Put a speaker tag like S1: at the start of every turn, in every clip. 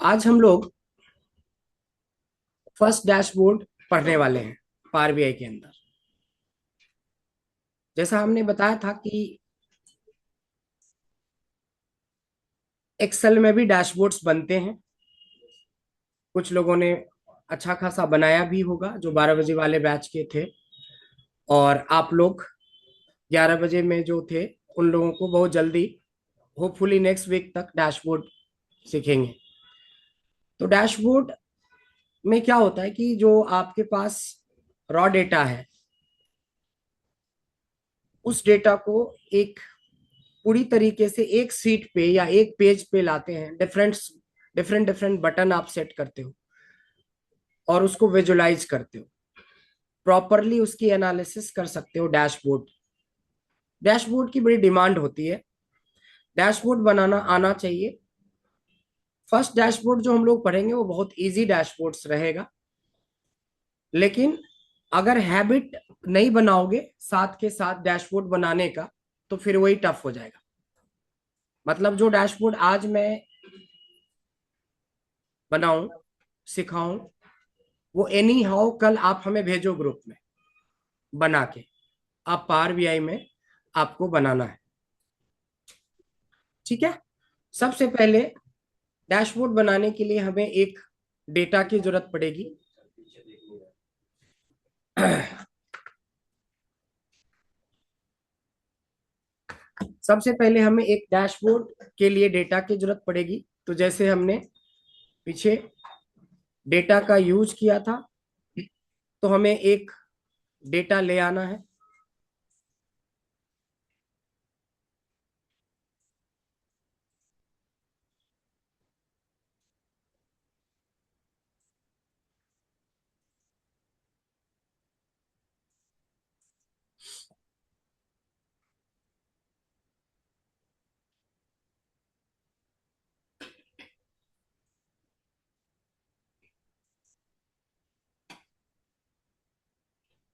S1: आज हम लोग फर्स्ट डैशबोर्ड पढ़ने वाले हैं पावर बीआई के अंदर। जैसा हमने बताया था कि एक्सेल में भी डैशबोर्ड्स बनते हैं। कुछ लोगों ने अच्छा खासा बनाया भी होगा जो 12 बजे वाले बैच के थे, और आप लोग 11 बजे में जो थे उन लोगों को बहुत जल्दी, होपफुली नेक्स्ट वीक तक डैशबोर्ड सीखेंगे। तो डैशबोर्ड में क्या होता है कि जो आपके पास रॉ डेटा है, उस डेटा को एक पूरी तरीके से एक सीट पे या एक पेज पे लाते हैं। डिफरेंट डिफरेंट डिफरेंट बटन आप सेट करते हो और उसको विजुलाइज करते हो, प्रॉपरली उसकी एनालिसिस कर सकते हो। डैशबोर्ड डैशबोर्ड की बड़ी डिमांड होती है, डैशबोर्ड बनाना आना चाहिए। फर्स्ट डैशबोर्ड जो हम लोग पढ़ेंगे वो बहुत इजी डैशबोर्ड्स रहेगा, लेकिन अगर हैबिट नहीं बनाओगे साथ के साथ डैशबोर्ड बनाने का, तो फिर वही टफ हो जाएगा। मतलब जो डैशबोर्ड आज मैं बनाऊं, सिखाऊं, वो एनी हाउ कल आप हमें भेजो ग्रुप में बना के। आप पावर बीआई में आपको बनाना है, ठीक है। सबसे पहले डैशबोर्ड बनाने के लिए हमें एक डेटा की जरूरत पड़ेगी। सबसे पहले हमें एक डैशबोर्ड के लिए डेटा की जरूरत पड़ेगी। तो जैसे हमने पीछे डेटा का यूज किया था, तो हमें एक डेटा ले आना है।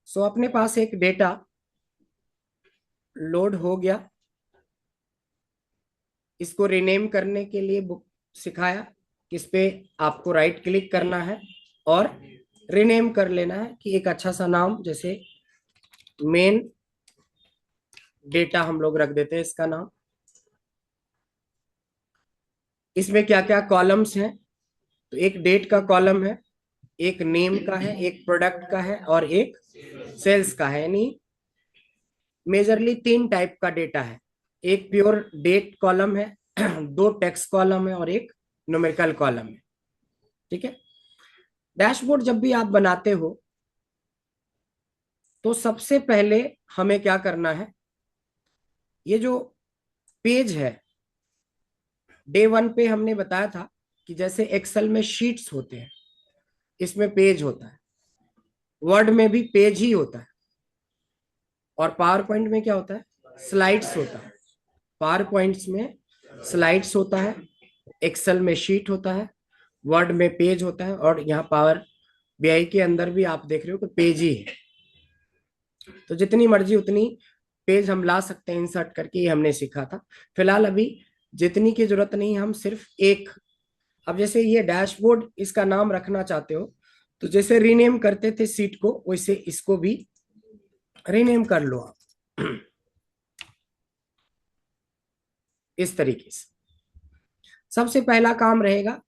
S1: सो अपने पास एक डेटा लोड हो गया। इसको रीनेम करने के लिए बुक सिखाया, किस पे आपको राइट क्लिक करना है और रीनेम कर लेना है कि एक अच्छा सा नाम, जैसे मेन डेटा हम लोग रख देते हैं इसका नाम। इसमें क्या क्या कॉलम्स हैं? तो एक डेट का कॉलम है, एक नेम का है, एक प्रोडक्ट का है और एक सेल्स का है। यानी मेजरली तीन टाइप का डेटा है। एक प्योर डेट कॉलम है, दो टेक्स्ट कॉलम है और एक न्यूमेरिकल कॉलम है, ठीक है। डैशबोर्ड जब भी आप बनाते हो तो सबसे पहले हमें क्या करना है, ये जो पेज है, डे वन पे हमने बताया था कि जैसे एक्सेल में शीट्स होते हैं, इसमें पेज होता है। वर्ड में भी पेज ही होता है। और पावर पॉइंट में क्या होता है? स्लाइड्स होता है। पावर पॉइंट्स में स्लाइड्स होता है, एक्सेल में शीट होता है, वर्ड में पेज होता है, और यहाँ पावर बीआई के अंदर भी आप देख रहे हो कि पेज ही है। तो जितनी मर्जी उतनी पेज हम ला सकते हैं इंसर्ट करके, ये हमने सीखा था। फिलहाल अभी जितनी की जरूरत नहीं, हम सिर्फ एक। अब जैसे ये डैशबोर्ड इसका नाम रखना चाहते हो, तो जैसे रीनेम करते थे सीट को, वैसे इसको भी रीनेम कर लो आप। इस तरीके से सबसे पहला काम रहेगा,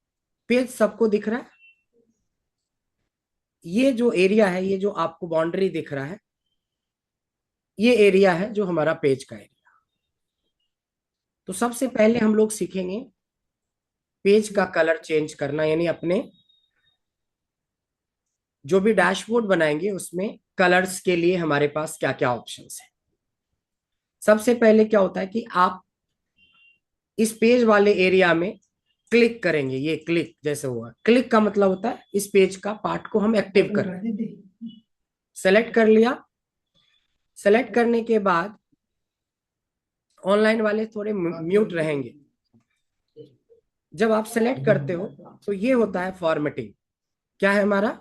S1: पेज सबको दिख रहा है? ये जो एरिया है, ये जो आपको बाउंड्री दिख रहा है, ये एरिया है जो हमारा पेज का एरिया। तो सबसे पहले हम लोग सीखेंगे पेज का कलर चेंज करना, यानी अपने जो भी डैशबोर्ड बनाएंगे उसमें कलर्स के लिए हमारे पास क्या क्या ऑप्शंस है। सबसे पहले क्या होता है कि आप इस पेज वाले एरिया में क्लिक करेंगे। ये क्लिक जैसे हुआ, क्लिक का मतलब होता है इस पेज का पार्ट को हम एक्टिव कर रहे हैं। सेलेक्ट कर लिया। सेलेक्ट करने के बाद ऑनलाइन वाले थोड़े म्यूट रहेंगे। जब आप सेलेक्ट करते हो तो ये होता है फॉर्मेटिंग। क्या है हमारा?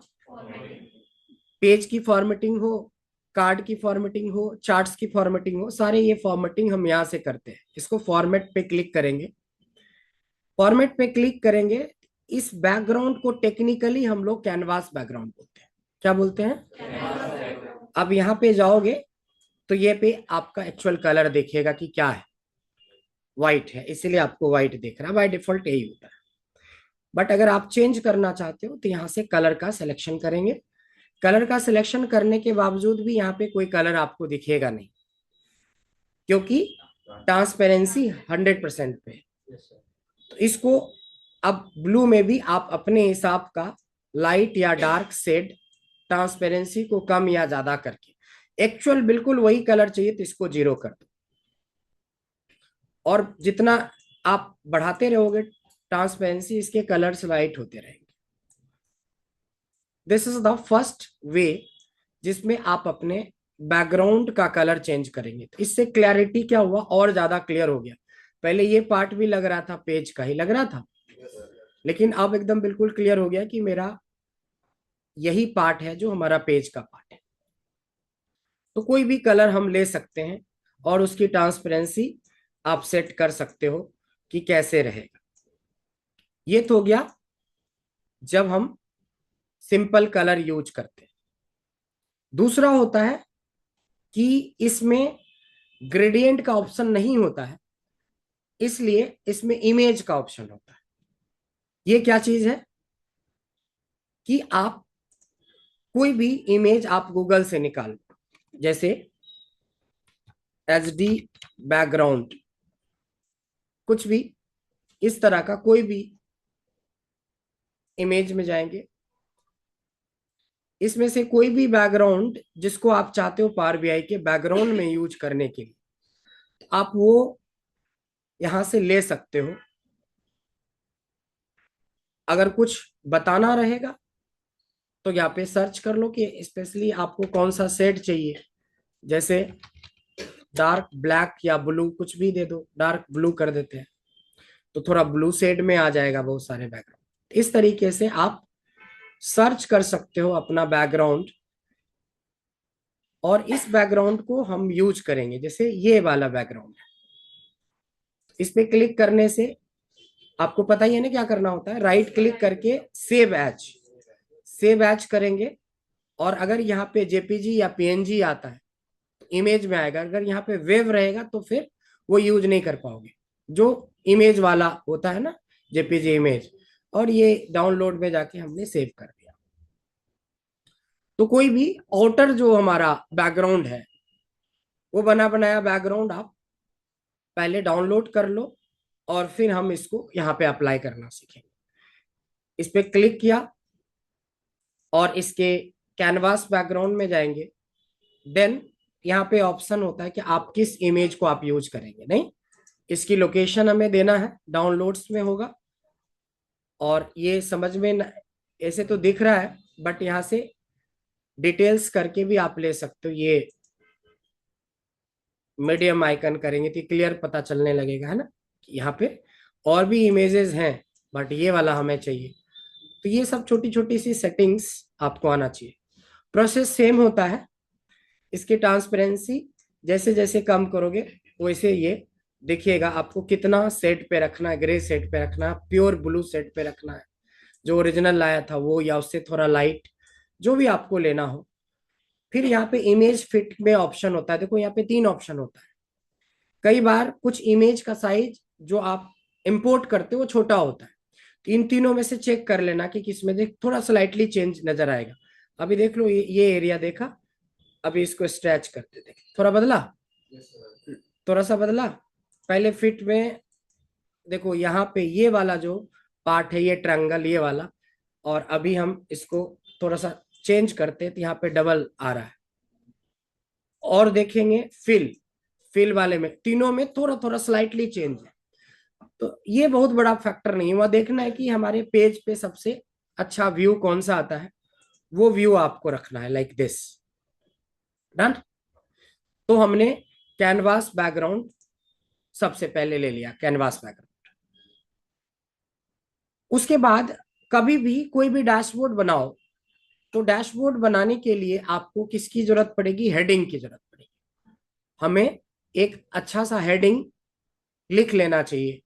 S1: पेज की फॉर्मेटिंग हो, कार्ड की फॉर्मेटिंग हो, चार्ट्स की फॉर्मेटिंग हो, सारे ये फॉर्मेटिंग हम यहाँ से करते हैं। इसको फॉर्मेट पे क्लिक करेंगे। फॉर्मेट पे क्लिक करेंगे, इस बैकग्राउंड को टेक्निकली हम लोग कैनवास बैकग्राउंड बोलते हैं। क्या बोलते हैं? अब यहाँ पे जाओगे तो ये पे आपका एक्चुअल कलर देखिएगा कि क्या है, व्हाइट है, इसीलिए आपको व्हाइट दिख रहा है, बाय डिफॉल्ट यही होता है। बट अगर आप चेंज करना चाहते हो तो यहाँ से कलर का सिलेक्शन करेंगे। कलर का सिलेक्शन करने के बावजूद भी यहाँ पे कोई कलर आपको दिखेगा नहीं, क्योंकि ट्रांसपेरेंसी 100% पे है। तो इसको अब ब्लू में भी आप अपने हिसाब का लाइट या डार्क शेड, ट्रांसपेरेंसी को कम या ज्यादा करके, एक्चुअल बिल्कुल वही कलर चाहिए तो इसको 0 कर दो। और जितना आप बढ़ाते रहोगे ट्रांसपेरेंसी, इसके कलर्स लाइट होते रहेंगे। This is the first way जिसमें आप अपने बैकग्राउंड का कलर चेंज करेंगे। तो इससे क्लैरिटी क्या हुआ, और ज्यादा क्लियर हो गया। पहले ये पार्ट भी लग रहा था पेज का ही लग रहा था, लेकिन अब एकदम बिल्कुल क्लियर हो गया कि मेरा यही पार्ट है जो हमारा पेज का पार्ट है। तो कोई भी कलर हम ले सकते हैं और उसकी ट्रांसपेरेंसी आप सेट कर सकते हो कि कैसे रहेगा। ये तो हो गया जब हम सिंपल कलर यूज करते हैं। दूसरा होता है कि इसमें ग्रेडियंट का ऑप्शन नहीं होता है, इसलिए इसमें इमेज का ऑप्शन होता है। ये क्या चीज है कि आप कोई भी इमेज आप गूगल से निकाल, जैसे HD बैकग्राउंड, कुछ भी इस तरह का कोई भी इमेज में जाएंगे, इसमें से कोई भी बैकग्राउंड जिसको आप चाहते हो पावर BI के बैकग्राउंड में यूज करने के लिए, आप वो यहां से ले सकते हो। अगर कुछ बताना रहेगा तो यहाँ पे सर्च कर लो कि स्पेशली आपको कौन सा शेड चाहिए, जैसे डार्क ब्लैक या ब्लू, कुछ भी दे दो, डार्क ब्लू कर देते हैं तो थोड़ा ब्लू शेड में आ जाएगा बहुत सारे बैकग्राउंड। इस तरीके से आप सर्च कर सकते हो अपना बैकग्राउंड, और इस बैकग्राउंड को हम यूज करेंगे। जैसे ये वाला बैकग्राउंड है, इस पे क्लिक करने से आपको पता ही है ना क्या करना होता है, राइट क्लिक करके सेव एज, सेव एज करेंगे। और अगर यहाँ पे JPG या PNG आता है तो इमेज में आएगा, अगर यहाँ पे वेव रहेगा तो फिर वो यूज नहीं कर पाओगे, जो इमेज वाला होता है ना, JPG इमेज। और ये डाउनलोड में जाके हमने सेव कर दिया। तो कोई भी आउटर जो हमारा बैकग्राउंड है, वो बना बनाया बैकग्राउंड आप पहले डाउनलोड कर लो, और फिर हम इसको यहाँ पे अप्लाई करना सीखेंगे। इस पे क्लिक किया और इसके कैनवास बैकग्राउंड में जाएंगे। देन यहाँ पे ऑप्शन होता है कि आप किस इमेज को आप यूज करेंगे। नहीं, इसकी लोकेशन हमें देना है, डाउनलोड्स में होगा। और ये समझ में ऐसे तो दिख रहा है, बट यहाँ से डिटेल्स करके भी आप ले सकते हो। ये मीडियम आइकन करेंगे तो क्लियर पता चलने लगेगा, है ना, कि यहाँ पे और भी इमेजेस हैं, बट ये वाला हमें चाहिए। तो ये सब छोटी छोटी सी सेटिंग्स आपको आना चाहिए। प्रोसेस सेम होता है। इसकी ट्रांसपेरेंसी जैसे जैसे कम करोगे वैसे ये देखिएगा आपको कितना सेट पे रखना है, ग्रे सेट पे रखना है, प्योर ब्लू सेट पे रखना है, जो ओरिजिनल लाया था वो, या उससे थोड़ा लाइट, जो भी आपको लेना हो। फिर यहाँ पे इमेज फिट में ऑप्शन होता है। देखो यहाँ पे 3 ऑप्शन होता है। कई बार कुछ इमेज का साइज जो आप इंपोर्ट करते हो वो छोटा होता है, तो इन तीनों में से चेक कर लेना कि किसमें देख थोड़ा स्लाइटली चेंज नजर आएगा। अभी देख लो ये एरिया देखा, अभी इसको स्ट्रेच करते थे, थोड़ा बदला, थोड़ा सा बदला। पहले फिट में देखो यहाँ पे ये वाला जो पार्ट है, ये ट्रायंगल ये वाला, और अभी हम इसको थोड़ा सा चेंज करते हैं तो यहाँ पे डबल आ रहा है। और देखेंगे फिल, फिल वाले में तीनों में थोड़ा थोड़ा स्लाइटली चेंज है। तो ये बहुत बड़ा फैक्टर नहीं है, वह देखना है कि हमारे पेज पे सबसे अच्छा व्यू कौन सा आता है, वो व्यू आपको रखना है, लाइक दिस। डन। तो हमने कैनवास बैकग्राउंड सबसे पहले ले लिया, कैनवास बैकग्राउंड। उसके बाद कभी भी कोई भी डैशबोर्ड बनाओ तो डैशबोर्ड बनाने के लिए आपको किसकी जरूरत पड़ेगी, हेडिंग की जरूरत पड़ेगी। हमें एक अच्छा सा हेडिंग लिख लेना चाहिए।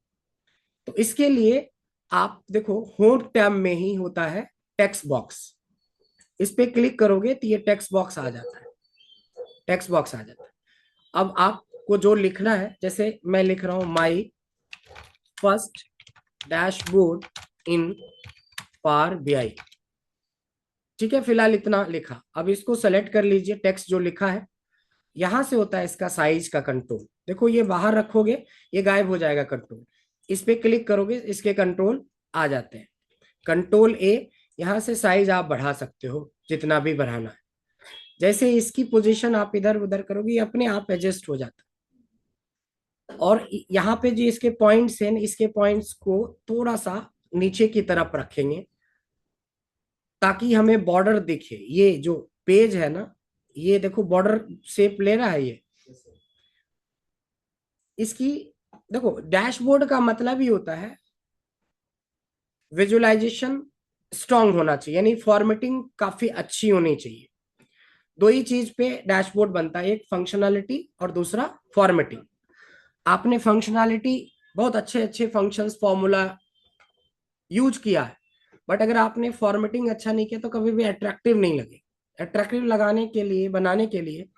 S1: तो इसके लिए आप देखो होम टैब में ही होता है टेक्स्ट बॉक्स, इस पे क्लिक करोगे तो ये टेक्स्ट बॉक्स आ जाता है, टेक्स्ट बॉक्स आ जाता है। अब आपको जो लिखना है, जैसे मैं लिख रहा हूं my first dashboard in power BI, ठीक है, फिलहाल इतना लिखा। अब इसको सेलेक्ट कर लीजिए, टेक्स्ट जो लिखा है। यहां से होता है इसका साइज का कंट्रोल, देखो ये बाहर रखोगे ये गायब हो जाएगा कंट्रोल, इस पे क्लिक करोगे इसके कंट्रोल आ जाते हैं। कंट्रोल ए, यहां से साइज आप बढ़ा सकते हो जितना भी बढ़ाना है। जैसे इसकी पोजीशन आप इधर उधर करोगे ये अपने आप एडजस्ट हो जाता है। और यहाँ पे जो इसके पॉइंट्स हैं, इसके पॉइंट्स को थोड़ा सा नीचे की तरफ रखेंगे ताकि हमें बॉर्डर दिखे। ये जो पेज है ना, ये देखो बॉर्डर शेप ले रहा है ये इसकी। देखो डैशबोर्ड का मतलब ही होता है विजुअलाइजेशन स्ट्रांग होना चाहिए, यानी फॉर्मेटिंग काफी अच्छी होनी चाहिए। दो ही चीज पे डैशबोर्ड बनता है, एक फंक्शनैलिटी और दूसरा फॉर्मेटिंग। आपने फंक्शनैलिटी बहुत अच्छे अच्छे फंक्शंस फॉर्मूला यूज किया है, बट अगर आपने फॉर्मेटिंग अच्छा नहीं किया तो कभी भी अट्रैक्टिव नहीं लगे। अट्रैक्टिव लगाने के लिए, बनाने के लिए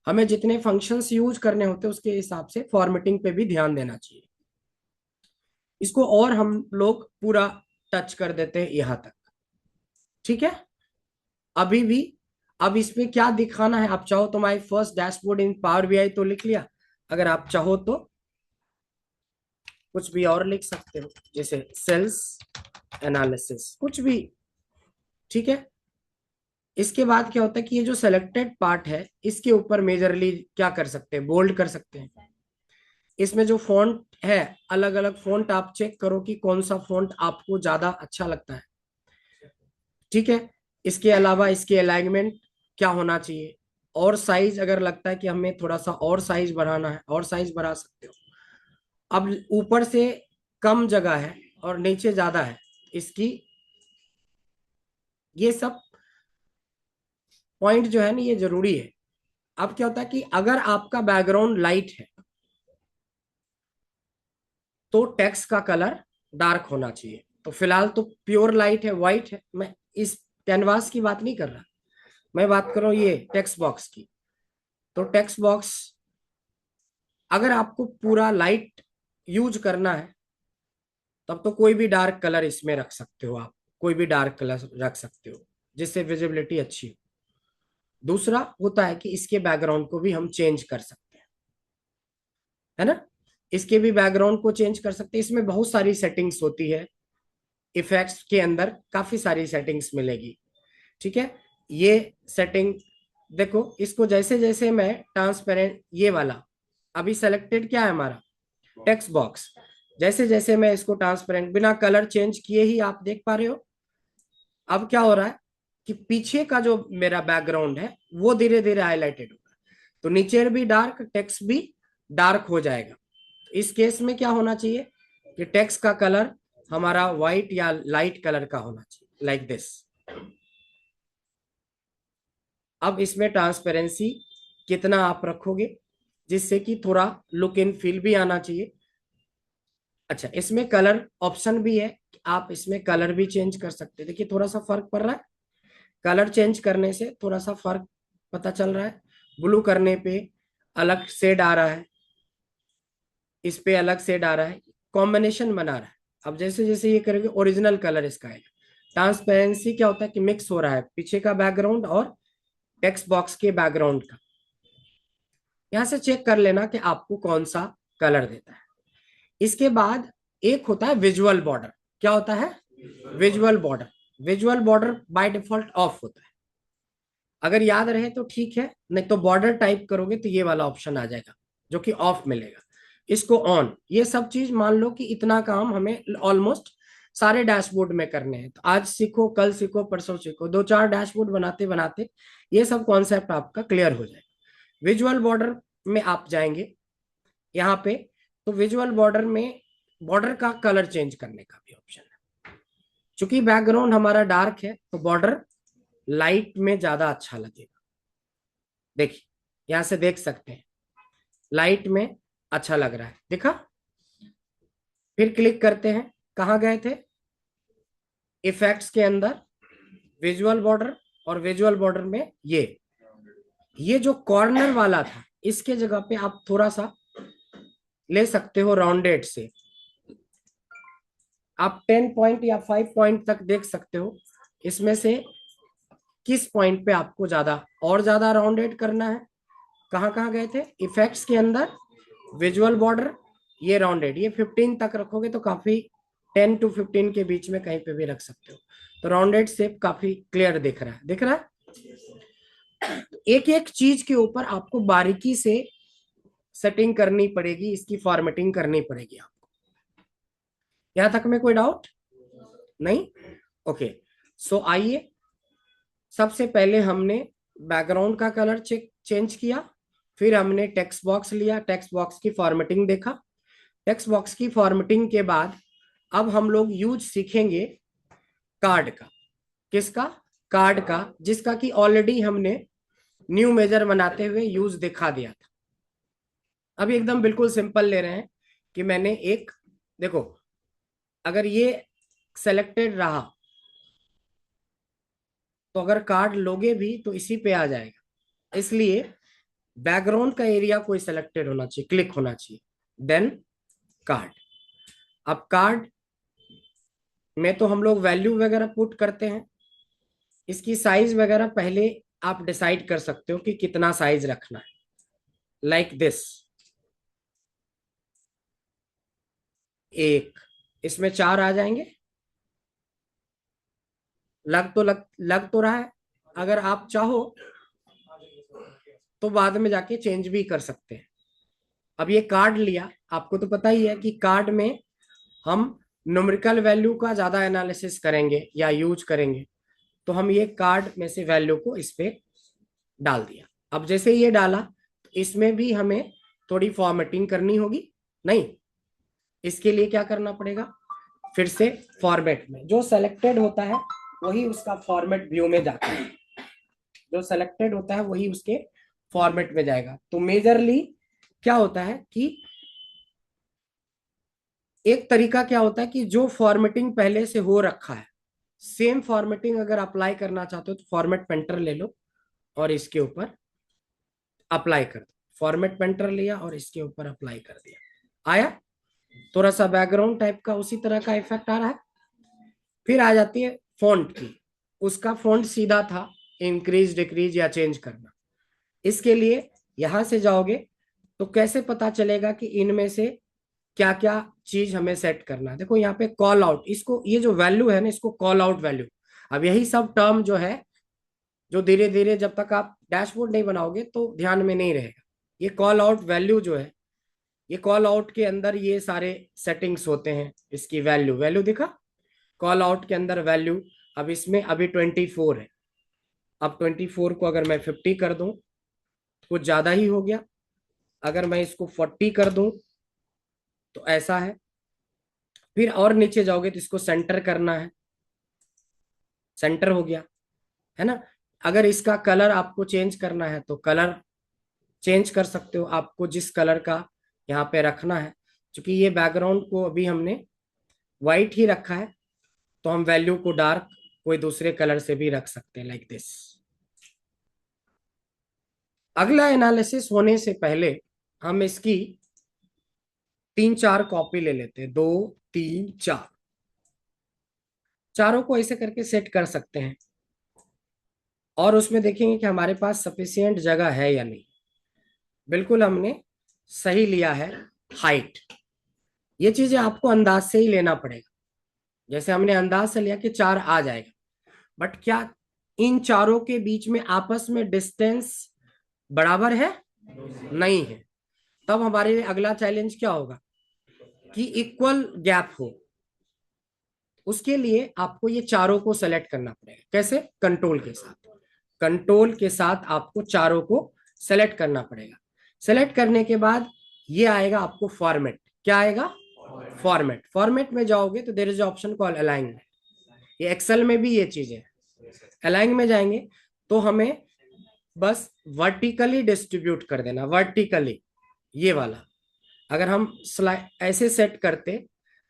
S1: हमें जितने फंक्शंस यूज करने होते हैं उसके हिसाब से फॉर्मेटिंग पे भी ध्यान देना चाहिए। इसको और हम लोग पूरा टच कर देते हैं यहां तक, ठीक है। अभी भी अब इसमें क्या दिखाना है, आप चाहो तो my first dashboard in power BI तो लिख लिया, अगर आप चाहो तो कुछ भी और लिख सकते हो, जैसे सेल्स एनालिसिस कुछ भी, ठीक है। इसके बाद क्या होता है कि ये जो सेलेक्टेड पार्ट है इसके ऊपर मेजरली क्या कर सकते हैं, बोल्ड कर सकते हैं। इसमें जो फॉन्ट है, अलग अलग फॉन्ट आप चेक करो कि कौन सा फॉन्ट आपको ज्यादा अच्छा लगता है, ठीक है। इसके अलावा इसके अलाइनमेंट क्या होना चाहिए, और साइज अगर लगता है कि हमें थोड़ा सा और साइज बढ़ाना है और साइज बढ़ा सकते हो। अब ऊपर से कम जगह है और नीचे ज्यादा है इसकी, ये सब पॉइंट जो है ना ये जरूरी है। अब क्या होता है कि अगर आपका बैकग्राउंड लाइट है तो टेक्स्ट का कलर डार्क होना चाहिए। तो फिलहाल तो प्योर लाइट है, व्हाइट है, मैं इस कैनवास की बात नहीं कर रहा, मैं बात कर रहा हूँ ये टेक्स्ट बॉक्स की। तो टेक्स्ट बॉक्स अगर आपको पूरा लाइट यूज करना है तब तो कोई भी डार्क कलर इसमें रख सकते हो, आप कोई भी डार्क कलर रख सकते हो जिससे विजिबिलिटी अच्छी हो। दूसरा होता है कि इसके बैकग्राउंड को भी हम चेंज कर सकते हैं, है ना। इसके भी बैकग्राउंड को चेंज कर सकते हैं, इसमें बहुत सारी सेटिंग्स होती है। इफेक्ट्स के अंदर काफी सारी सेटिंग्स मिलेगी, ठीक है। ये सेटिंग देखो, इसको जैसे जैसे मैं ट्रांसपेरेंट ये वाला अभी सेलेक्टेड क्या है हमारा टेक्स्ट बॉक्स, जैसे जैसे मैं इसको ट्रांसपेरेंट बिना कलर चेंज किए ही आप देख पा रहे हो अब क्या हो रहा है कि पीछे का जो मेरा बैकग्राउंड है वो धीरे धीरे हाईलाइटेड होगा, तो नीचे भी डार्क टेक्स्ट भी डार्क हो जाएगा। इस केस में क्या होना चाहिए कि टेक्स्ट का कलर हमारा व्हाइट या लाइट कलर का होना चाहिए, लाइक दिस। अब इसमें ट्रांसपेरेंसी कितना आप रखोगे जिससे कि थोड़ा लुक इन फील भी आना चाहिए। अच्छा, इसमें कलर ऑप्शन भी है, आप इसमें कलर भी चेंज कर सकते हैं। देखिए थोड़ा सा फर्क पड़ रहा है, कलर चेंज करने से थोड़ा सा फर्क पता चल रहा है। ब्लू करने पे अलग शेड आ रहा है, इस पे अलग शेड आ रहा है, कॉम्बिनेशन बना रहा है। अब जैसे जैसे ये करेंगे ओरिजिनल कलर इसका आएगा। ट्रांसपेरेंसी क्या होता है कि मिक्स हो रहा है पीछे का बैकग्राउंड और टेक्स्ट बॉक्स के बैकग्राउंड का। यहां से चेक कर लेना कि आपको कौन सा कलर देता है। इसके बाद एक होता है विजुअल बॉर्डर। क्या होता है visual border? Visual border by default of होता है, अगर याद रहे तो ठीक है, नहीं तो बॉर्डर टाइप करोगे तो ये वाला ऑप्शन आ जाएगा जो कि ऑफ मिलेगा। इसको ऑन, ये सब चीज मान लो कि इतना काम हमें ऑलमोस्ट सारे डैशबोर्ड में करने हैं, तो आज सीखो कल सीखो परसों सीखो, दो चार डैशबोर्ड बनाते बनाते ये सब कॉन्सेप्ट आपका क्लियर हो जाएगा। विजुअल बॉर्डर में आप जाएंगे यहाँ पे, तो विजुअल बॉर्डर में बॉर्डर का कलर चेंज करने का भी ऑप्शन है। चूंकि बैकग्राउंड हमारा डार्क है तो बॉर्डर लाइट में ज्यादा अच्छा लगेगा। देखिए यहां से देख सकते हैं लाइट में अच्छा लग रहा है, देखा। फिर क्लिक करते हैं, कहाँ गए थे, इफेक्ट्स के अंदर विजुअल बॉर्डर, और विजुअल बॉर्डर में ये जो कॉर्नर वाला था इसके जगह पे आप थोड़ा सा ले सकते हो राउंडेड से। आप 10 पॉइंट या 5 पॉइंट तक देख सकते हो, इसमें से किस पॉइंट पे आपको ज्यादा राउंडेड करना है। कहाँ कहाँ गए थे, इफेक्ट्स के अंदर, विजुअल बॉर्डर, ये राउंडेड, ये 15 तक रखोगे तो काफी, 10 to 15 के बीच में कहीं पे भी रख सकते हो। तो राउंडेड शेप काफी क्लियर दिख रहा है। एक एक चीज के ऊपर आपको बारीकी से सेटिंग करनी पड़ेगी, इसकी फॉर्मेटिंग करनी पड़ेगी आपको। यहां तक में कोई डाउट नहीं? ओके, सो आइए, सबसे पहले हमने बैकग्राउंड का कलर चेंज किया, फिर हमने टेक्स्ट बॉक्स लिया, टेक्स्ट बॉक्स की फॉर्मेटिंग देखा। टेक्स्ट बॉक्स की फॉर्मेटिंग के बाद अब हम लोग यूज सीखेंगे कार्ड का। किसका? कार्ड का, जिसका कि ऑलरेडी हमने न्यू मेजर बनाते हुए यूज दिखा दिया था। अब एकदम बिल्कुल सिंपल ले रहे हैं कि मैंने एक, देखो अगर ये सेलेक्टेड रहा तो अगर कार्ड लोगे भी तो इसी पे आ जाएगा, इसलिए बैकग्राउंड का एरिया कोई सेलेक्टेड होना चाहिए, क्लिक होना चाहिए, देन कार्ड। अब कार्ड में तो हम लोग वैल्यू वगैरह पुट करते हैं, इसकी साइज वगैरह पहले आप डिसाइड कर सकते हो कि कितना साइज रखना है, लाइक दिस। एक, इसमें 4 आ जाएंगे, लग तो रहा है। अगर आप चाहो तो बाद में जाके चेंज भी कर सकते हैं। अब ये कार्ड लिया, आपको तो पता ही है कि कार्ड में हम न्यूमेरिकल वैल्यू का ज्यादा एनालिसिस करेंगे या यूज करेंगे, तो हम ये कार्ड में से वैल्यू को इस पे डाल दिया। अब जैसे ये डाला तो इसमें भी हमें थोड़ी फॉर्मेटिंग करनी होगी, नहीं? इसके लिए क्या करना पड़ेगा, फिर से फॉर्मेट में जो सेलेक्टेड होता है वही उसका फॉर्मेट व्यू में जाता है, जो सेलेक्टेड होता है वही उसके फॉर्मेट में जाएगा। तो मेजरली क्या होता है कि एक तरीका क्या होता है कि जो फॉर्मेटिंग पहले से हो रखा है, सेम फॉर्मेटिंग अगर अप्लाई करना चाहते हो तो फॉर्मेट पेंटर ले लो और इसके ऊपर अप्लाई कर दो। फॉर्मेट पेंटर लिया और इसके ऊपर अप्लाई कर दिया, आया थोड़ा सा बैकग्राउंड टाइप का उसी तरह का इफेक्ट आ रहा है। फिर आ जाती है फॉन्ट की, उसका फॉन्ट सीधा था, इंक्रीज डिक्रीज या चेंज करना। इसके लिए यहां से जाओगे तो कैसे पता चलेगा कि इनमें से क्या क्या चीज हमें सेट करना है। देखो यहाँ पे कॉल आउट, इसको ये जो वैल्यू है ना, इसको कॉल आउट वैल्यू। अब यही सब टर्म जो है, जो धीरे धीरे जब तक आप डैशबोर्ड नहीं बनाओगे तो ध्यान में नहीं रहेगा। ये कॉल आउट वैल्यू जो है, ये कॉल आउट के अंदर ये सारे सेटिंग्स होते हैं। इसकी वैल्यू वैल्यू दिखा, कॉल आउट के अंदर वैल्यू। अब इसमें अभी 24 है, अब 24 को अगर मैं 50 कर दूं तो कुछ ज्यादा ही हो गया, अगर मैं इसको 40 कर दूं तो ऐसा है। फिर और नीचे जाओगे तो इसको सेंटर करना है, सेंटर हो गया, है ना? अगर इसका कलर आपको चेंज करना है तो कलर चेंज कर सकते हो, आपको जिस कलर का यहाँ पे रखना है। क्योंकि ये बैकग्राउंड को अभी हमने व्हाइट ही रखा है, तो हम वैल्यू को डार्क कोई दूसरे कलर से भी रख सकते हैं, लाइक दिस। अगला एनालिसिस होने से पहले हम इसकी 3-4 कॉपी ले लेते हैं, 2 3 4, चारों को ऐसे करके सेट कर सकते हैं और उसमें देखेंगे कि हमारे पास सफिशियंट जगह है या नहीं। बिल्कुल हमने सही लिया है हाइट। ये चीजें आपको अंदाज से ही लेना पड़ेगा, जैसे हमने अंदाज से लिया कि 4 आ जाएगा, बट क्या इन चारों के बीच में आपस में डिस्टेंस बराबर है? नहीं है। तब हमारे लिए अगला चैलेंज क्या होगा कि इक्वल गैप हो। उसके लिए आपको ये चारों को सेलेक्ट करना पड़ेगा। कैसे? कंट्रोल के साथ, कंट्रोल के साथ आपको चारों को सेलेक्ट करना पड़ेगा। सेलेक्ट करने के बाद ये आएगा आपको फॉर्मेट। क्या आएगा? फॉर्मेट। फॉर्मेट में जाओगे तो there is option call alignment. ये एक्सेल में भी ये चीज है। अलाइन में जाएंगे तो हमें बस वर्टिकली डिस्ट्रीब्यूट कर देना, वर्टिकली ये वाला। अगर हम ऐसे सेट करते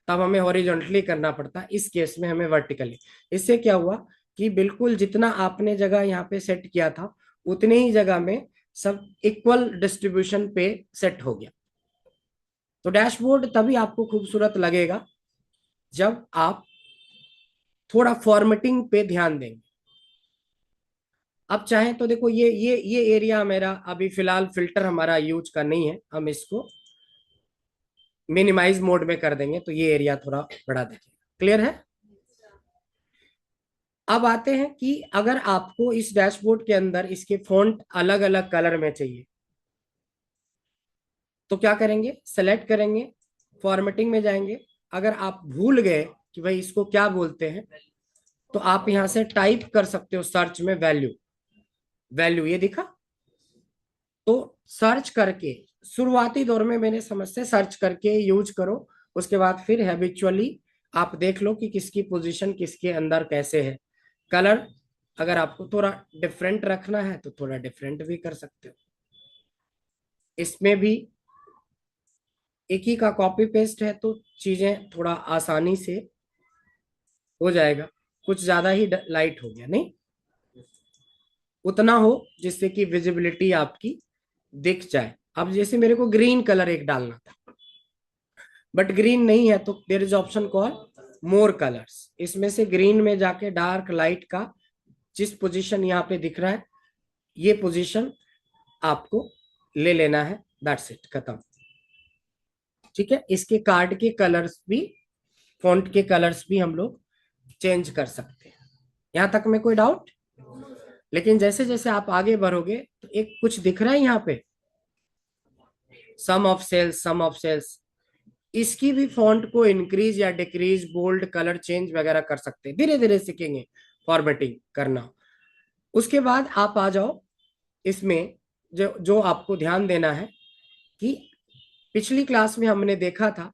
S1: तब हमें हॉरिजॉन्टली करना पड़ता, इस केस में हमें वर्टिकली। इससे क्या हुआ कि बिल्कुल जितना आपने जगह यहाँ पे सेट किया था उतनी ही जगह में सब इक्वल डिस्ट्रीब्यूशन पे सेट हो गया। तो डैशबोर्ड तभी आपको खूबसूरत लगेगा जब आप थोड़ा फॉर्मेटिंग पे ध्यान देंगे। अब चाहें तो देखो ये एरिया मेरा अभी फिलहाल फिल्टर हमारा यूज का नहीं है, हम इसको मिनिमाइज मोड में कर देंगे तो ये एरिया थोड़ा बड़ा दिखेगा। क्लियर है? अब आते हैं कि अगर आपको इस डैशबोर्ड के अंदर इसके फॉन्ट अलग अलग कलर में चाहिए तो क्या करेंगे, सेलेक्ट करेंगे, फॉर्मेटिंग में जाएंगे। अगर आप भूल गए कि भाई इसको क्या बोलते हैं तो आप यहां से टाइप कर सकते हो सर्च में वैल्यू। वैल्यू ये दिखा, तो सर्च करके शुरुआती दौर में मेरे समझ से सर्च करके यूज करो। उसके बाद फिर हैबिचुअली आप देख लो कि किसकी पोजीशन किसके अंदर कैसे है। कलर अगर आपको थोड़ा डिफरेंट रखना है तो थोड़ा डिफरेंट भी कर सकते हो। इसमें भी एक ही का कॉपी पेस्ट है तो चीजें थोड़ा आसानी से हो जाएगा। कुछ ज्यादा ही लाइट हो गया, नहीं उतना हो जिससे कि विजिबिलिटी आपकी दिख जाए। अब जैसे मेरे को ग्रीन कलर एक डालना था बट ग्रीन नहीं है तो there is option call more colours. इसमें से ग्रीन में जाके डार्क लाइट का जिस पोजीशन यहाँ पे दिख रहा है ये पोजीशन आपको ले लेना है। दैट्स इट, खत्म। ठीक है, इसके कार्ड के कलर्स भी, फॉन्ट के कलर्स भी हम लोग चेंज कर सकते हैं। यहां तक में कोई डाउट? लेकिन जैसे जैसे आप आगे बढ़ोगे तो एक कुछ दिख रहा है यहाँ पे, sum of cells, sum of cells. इसकी भी फॉन्ट को इंक्रीज या डिक्रीज, बोल्ड, कलर चेंज वगैरह कर सकते हैं। धीरे धीरे सीखेंगे फॉर्मेटिंग करना। उसके बाद आप आ जाओ इसमें, जो जो आपको ध्यान देना है कि पिछली क्लास में हमने देखा था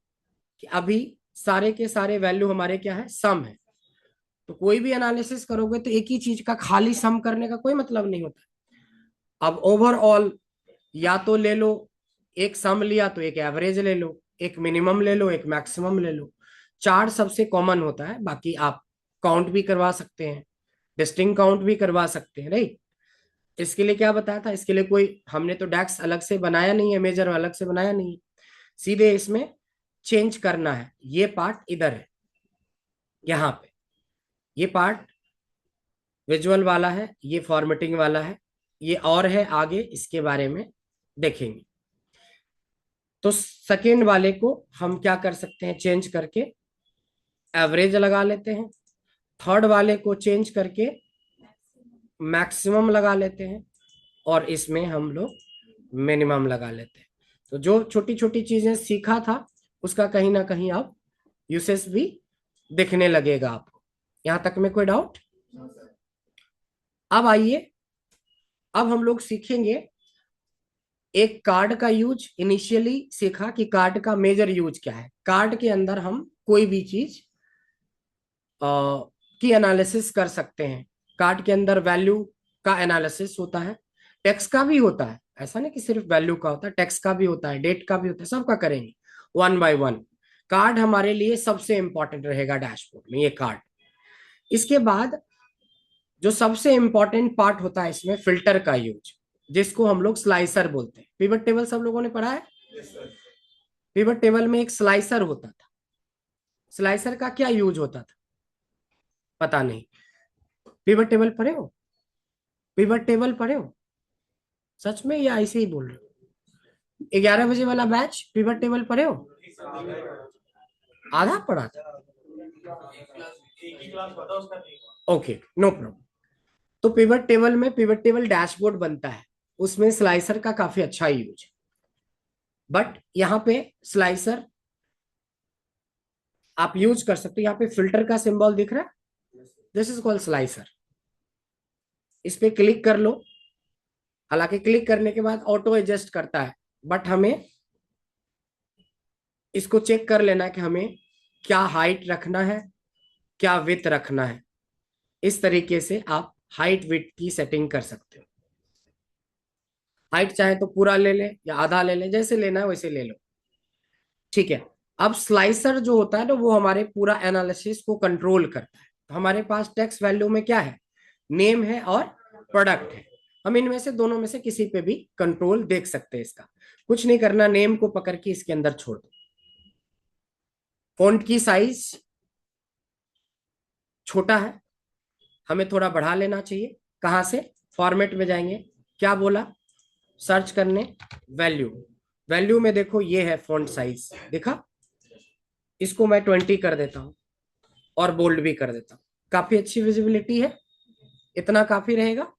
S1: कि अभी सारे के सारे वैल्यू हमारे क्या है, सम है। तो कोई भी एनालिसिस करोगे तो एक ही चीज का खाली सम करने का कोई मतलब नहीं होता। अब ओवरऑल या तो ले लो, एक सम लिया तो एक एवरेज ले लो, एक मिनिमम ले लो, एक मैक्सिमम ले लो। चार सबसे कॉमन होता है, बाकी आप काउंट भी करवा सकते हैं, डिस्टिंक्ट काउंट भी करवा सकते हैं, राइट। इसके लिए क्या बताया था, इसके लिए कोई हमने तो डैक्स अलग से बनाया नहीं है, मेजर अलग से बनाया नहीं है। सीधे इसमें चेंज करना है। ये पार्ट इधर है, यहाँ पे ये पार्ट विजुअल वाला है, ये फॉर्मेटिंग वाला है, ये और है आगे इसके बारे में देखेंगे। तो सेकेंड वाले को हम क्या कर सकते हैं, चेंज करके एवरेज लगा लेते हैं। थर्ड वाले को चेंज करके मैक्सिमम लगा लेते हैं और इसमें हम लोग मिनिमम लगा लेते हैं। तो जो छोटी छोटी चीजें सीखा था उसका कहीं ना कहीं अब यूसेस भी दिखने लगेगा आपको। यहां तक में कोई डाउट? अब आइए, अब हम लोग सीखेंगे एक कार्ड का यूज। इनिशियली सीखा कि कार्ड का मेजर यूज क्या है। कार्ड के अंदर हम कोई भी चीज की एनालिसिस कर सकते हैं। कार्ड के अंदर वैल्यू का एनालिसिस होता है, टेक्स्ट का भी होता है। ऐसा नहीं कि सिर्फ वैल्यू का होता है, टेक्स्ट का भी होता है, डेट का भी होता है, सबका करेंगे वन बाय वन। कार्ड हमारे लिए सबसे इंपॉर्टेंट रहेगा डैशबोर्ड में, ये कार्ड। इसके बाद जो सबसे इंपॉर्टेंट पार्ट होता है इसमें, फिल्टर का यूज, जिसको हम लोग स्लाइसर बोलते हैं। पिवट टेबल सब लोगों ने पढ़ा है? पिवट टेबल में एक स्लाइसर होता था। स्लाइसर का क्या यूज होता था पता नहीं। पिवट टेबल पढ़े हो? पिवट टेबल पढ़े हो सच में या ऐसे ही बोल रहे हो? 11 बजे वाला बैच पिवट टेबल पढ़े हो? आधा पढ़ा था? Okay, no problem. तो पिवट टेबल में, पिवट टेबल डैशबोर्ड बनता है, उसमें स्लाइसर का काफी अच्छा यूज है। बट यहाँ पे स्लाइसर आप यूज कर सकते हो। यहाँ पे फिल्टर का सिंबल दिख रहा है, दिस इज कॉल्ड स्लाइसर। इस पे क्लिक कर लो। हालांकि क्लिक करने के बाद ऑटो एडजस्ट करता है, बट हमें इसको चेक कर लेना है कि हमें क्या हाइट रखना है, क्या विथ रखना है। इस तरीके से आप हाइट विथ की सेटिंग कर सकते हो। हाइट चाहे तो पूरा ले ले या आधा ले ले, जैसे लेना है वैसे ले लो। ठीक है, अब स्लाइसर जो होता है ना, वो हमारे पूरा एनालिसिस को कंट्रोल करता है। तो हमारे पास टेक्स्ट वैल्यू में क्या है, नेम है और प्रोडक्ट है। हम इनमें से दोनों में से किसी पे भी कंट्रोल देख सकते हैं। इसका कुछ नहीं करना, नेम को पकड़ के इसके अंदर छोड़ दो। फॉन्ट की साइज छोटा है, हमें थोड़ा बढ़ा लेना चाहिए। कहां से, फॉर्मेट में जाएंगे, क्या बोला, सर्च करने, वैल्यू। वैल्यू में देखो ये है फॉन्ट साइज, देखा, इसको मैं 20 कर देता हूं और बोल्ड भी कर देता हूं। काफी अच्छी विजिबिलिटी है, इतना काफी रहेगा।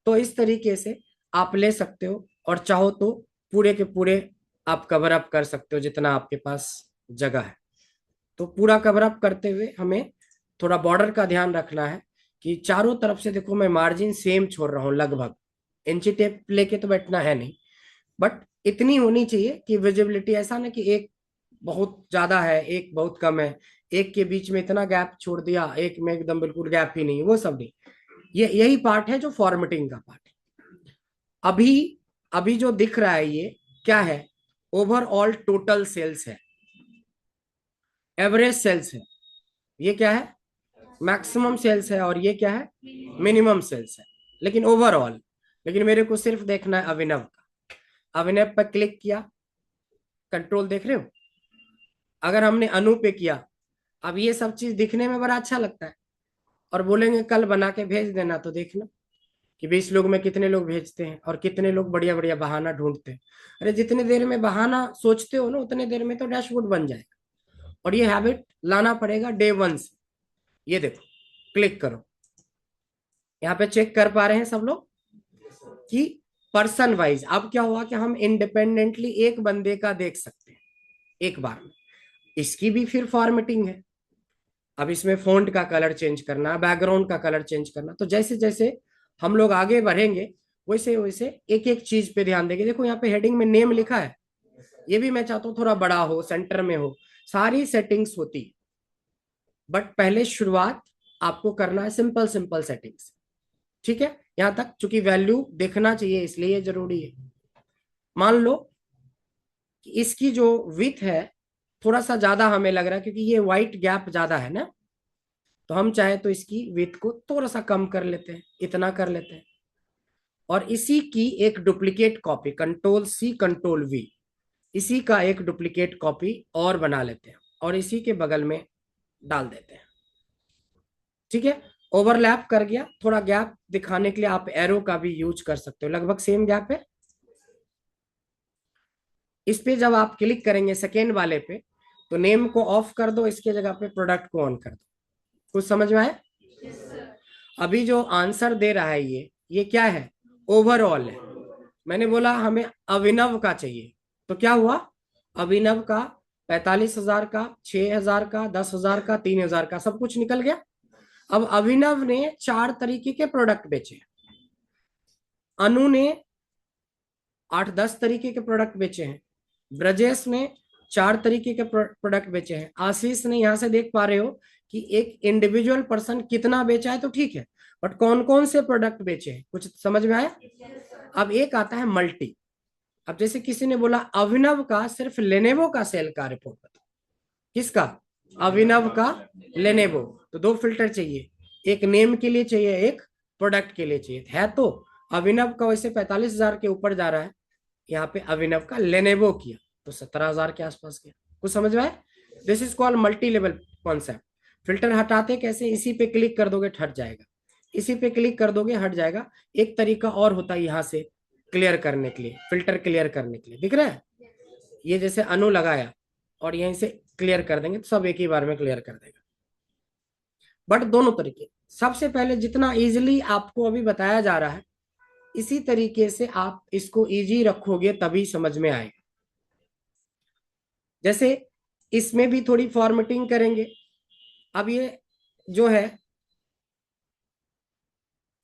S1: तो इस तरीके से आप ले सकते हो, और चाहो तो पूरे के पूरे आप कवर अप कर सकते हो जितना आपके पास जगह है। तो पूरा कवर अप करते हुए हमें थोड़ा बॉर्डर का ध्यान रखना है कि चारों तरफ से देखो मैं मार्जिन सेम छोड़ रहा हूँ लगभग। इंची टेप लेके तो बैठना है नहीं, बट इतनी होनी चाहिए कि विजिबिलिटी, ऐसा ना कि एक बहुत ज्यादा है एक बहुत कम है, एक के बीच में इतना गैप छोड़ दिया, एक में एकदम बिल्कुल गैप ही नहीं, वो सब नहीं। ये यही पार्ट है जो फॉर्मेटिंग का पार्ट है। अभी अभी जो दिख रहा है ये क्या है, ओवरऑल टोटल सेल्स है, एवरेज सेल्स है। ये क्या है, मैक्सिमम सेल्स है, और ये क्या है, मिनिमम सेल्स है। लेकिन ओवरऑल, लेकिन मेरे को सिर्फ देखना है अभिनव का। अभिनव पर क्लिक किया, कंट्रोल देख रहे हो, अगर हमने अनु पे किया, अब ये सब चीज दिखने में बड़ा अच्छा लगता है, और बोलेंगे कल बना के भेज देना, तो देखना कि 20 लोग में कितने लोग भेजते हैं और कितने लोग बढ़िया बढ़िया बहाना ढूंढते हैं। अरे जितने देर में बहाना सोचते हो ना, उतने देर में तो डैशबोर्ड बन जाएगा। और ये हैबिट लाना पड़ेगा डे 1 से। ये देखो, क्लिक करो, यहाँ पे चेक कर पा रहे हैं सब लोग कि पर्सन वाइज अब क्या हुआ कि हम इंडिपेंडेंटली एक बंदे का देख सकते हैं एक बार में। इसकी भी फिर फॉर्मेटिंग है। अब इसमें फॉन्ट का कलर चेंज करना, बैकग्राउंड का कलर चेंज करना। तो जैसे जैसे हम लोग आगे बढ़ेंगे, वैसे वैसे एक एक चीज पे ध्यान देंगे। देखो यहाँ पे हेडिंग में नेम लिखा है, ये भी मैं चाहता हूँ थोड़ा बड़ा हो, सेंटर में हो, सारी सेटिंग्स होती है। बट पहले शुरुआत आपको करना है सिंपल सिंपल सेटिंग्स। ठीक है, यहां तक चूंकि वैल्यू देखना चाहिए इसलिए ये जरूरी है। मान लो कि इसकी जो विथ है थोड़ा सा ज्यादा हमें लग रहा है, क्योंकि ये वाइट गैप ज्यादा है ना, तो हम चाहे तो इसकी विथ को थोड़ा सा कम कर लेते हैं, इतना कर लेते हैं। और इसी की एक डुप्लीकेट कॉपी, Ctrl+C Ctrl+V, इसी का एक डुप्लीकेट कॉपी और बना लेते हैं और इसी के बगल में डाल देते हैं। ठीक है, ओवरलैप कर गया। थोड़ा गैप दिखाने के लिए आप एरो का भी यूज कर सकते हो, लगभग सेम गैप है। इस पे जब आप क्लिक करेंगे सेकेंड वाले पे, तो नेम को ऑफ कर दो, इसके जगह पे प्रोडक्ट को ऑन कर दो। कुछ समझ में आया? अभी जो आंसर दे रहा है ये क्या है, ओवरऑल है। मैंने बोला हमें अभिनव का चाहिए, तो क्या हुआ, अभिनव का 45,000 का, 6,000 का, 10,000 का, 3,000 का, सब कुछ निकल गया। अब अभिनव ने 4 तरीके के प्रोडक्ट बेचे, अनु ने 8-10 तरीके के प्रोडक्ट बेचे हैं, ब्रजेश ने 4 तरीके के प्रोडक्ट बेचे हैं, आशीष ने, यहां से देख पा रहे हो कि एक इंडिविजुअल पर्सन कितना बेचा है, तो ठीक है, बट कौन कौन से प्रोडक्ट बेचे हैं, कुछ समझ में आया? अब एक आता है मल्टी। अब जैसे किसी ने बोला अभिनव का सिर्फ लेनेवो का सेल का रिपोर्ट बताओ, किसका, अभिनव का लेनेवो। तो 2 फिल्टर चाहिए, एक नेम के लिए चाहिए, एक प्रोडक्ट के लिए चाहिए है। तो अभिनव का वैसे 45,000 के ऊपर जा रहा है, यहाँ पे अभिनव का लेनेवो किया तो 17,000 के आसपास गया। कुछ समझ में आए? This is called multi level concept. Filter हटाते कैसे, इसी पे क्लिक कर दोगे हट जाएगा, इसी पे क्लिक कर दोगे हट जाएगा। एक तरीका और होता है यहाँ से क्लियर करने के लिए, फिल्टर क्लियर करने के लिए, दिख रहा है, ये जैसे अनु लगाया और यहीं से क्लियर कर देंगे तो सब एक ही बार में क्लियर कर देगा। बट दोनों तरीके, सबसे पहले जितना इजीली आपको अभी बताया जा रहा है, इसी तरीके से आप इसको इजी रखोगे तभी समझ में आएगा। जैसे इसमें भी थोड़ी फॉर्मेटिंग करेंगे। अब ये जो है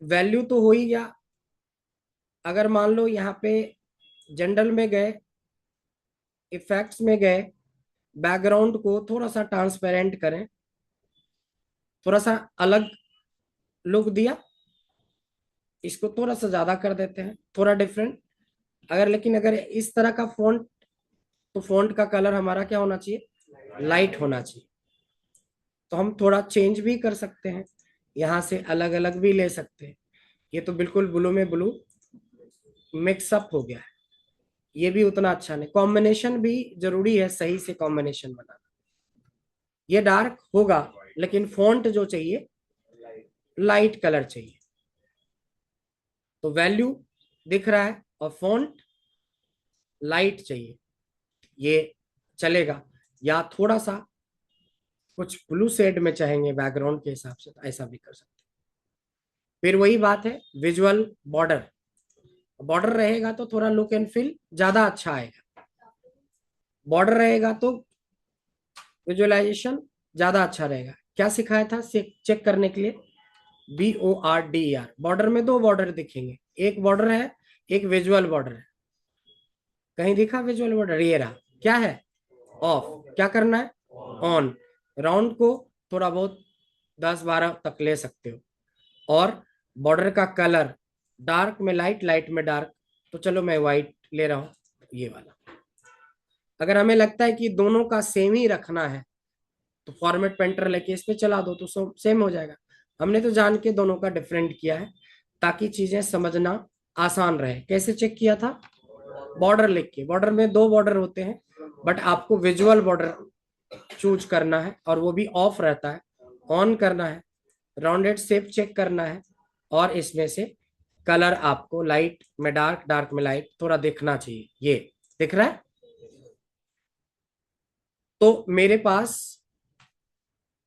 S1: वैल्यू तो हो ही गया। अगर मान लो यहाँ पे जनरल में गए, इफेक्ट्स में गए, बैकग्राउंड को थोड़ा सा ट्रांसपेरेंट करें, थोड़ा सा अलग लुक दिया, इसको थोड़ा सा ज्यादा कर देते हैं, थोड़ा डिफरेंट। अगर लेकिन अगर इस तरह का फॉन्ट तो फॉन्ट का कलर हमारा क्या होना चाहिए, लाइट होना चाहिए। तो हम थोड़ा चेंज भी कर सकते हैं, यहाँ से अलग अलग भी ले सकते हैं। ये तो बिल्कुल ब्लू में ब्लू मिक्सअप हो गया है, ये भी उतना अच्छा नहीं। कॉम्बिनेशन भी जरूरी है, सही से कॉम्बिनेशन बनाना। ये डार्क होगा लेकिन फॉन्ट जो चाहिए लाइट कलर चाहिए। तो वैल्यू दिख रहा है और फॉन्ट लाइट चाहिए, ये चलेगा। या थोड़ा सा कुछ ब्लू शेड में चाहेंगे बैकग्राउंड के हिसाब से, तो ऐसा भी कर सकते हैं। फिर वही बात है, विजुअल बॉर्डर। बॉर्डर रहेगा तो थोड़ा लुक एंड फील ज्यादा अच्छा आएगा। बॉर्डर रहेगा तो विजुअलाइजेशन ज्यादा अच्छा रहेगा। क्या सिखाया था चेक करने के लिए, BORDER। बॉर्डर में दो बॉर्डर दिखेंगे, एक बॉर्डर है, एक विजुअल बॉर्डर है। कहीं दिखा विजुअल बॉर्डर? ये रहा। क्या है? ऑफ। क्या करना है? ऑन। राउंड को थोड़ा बहुत 10-12 तक ले सकते हो। और बॉर्डर का कलर डार्क में लाइट, लाइट में डार्क। तो चलो मैं व्हाइट ले रहा हूं, ये वाला। अगर हमें लगता है कि दोनों का सेम ही रखना है तो फॉर्मेट पेंटर लेके इस पे चला दो तो सेम हो जाएगा। हमने तो जान के दोनों का डिफरेंट किया है ताकि चीजें समझना आसान रहे। कैसे चेक किया था? बॉर्डर लिख के। बॉर्डर में दो बॉर्डर होते हैं, बट आपको विजुअल बॉर्डर चूज करना है और वो भी ऑफ रहता है। ऑन करना है, राउंडेड शेप चेक करना है, और इसमें से कलर आपको लाइट में डार्क, डार्क में लाइट थोड़ा दिखना चाहिए। ये दिख रहा है? तो मेरे पास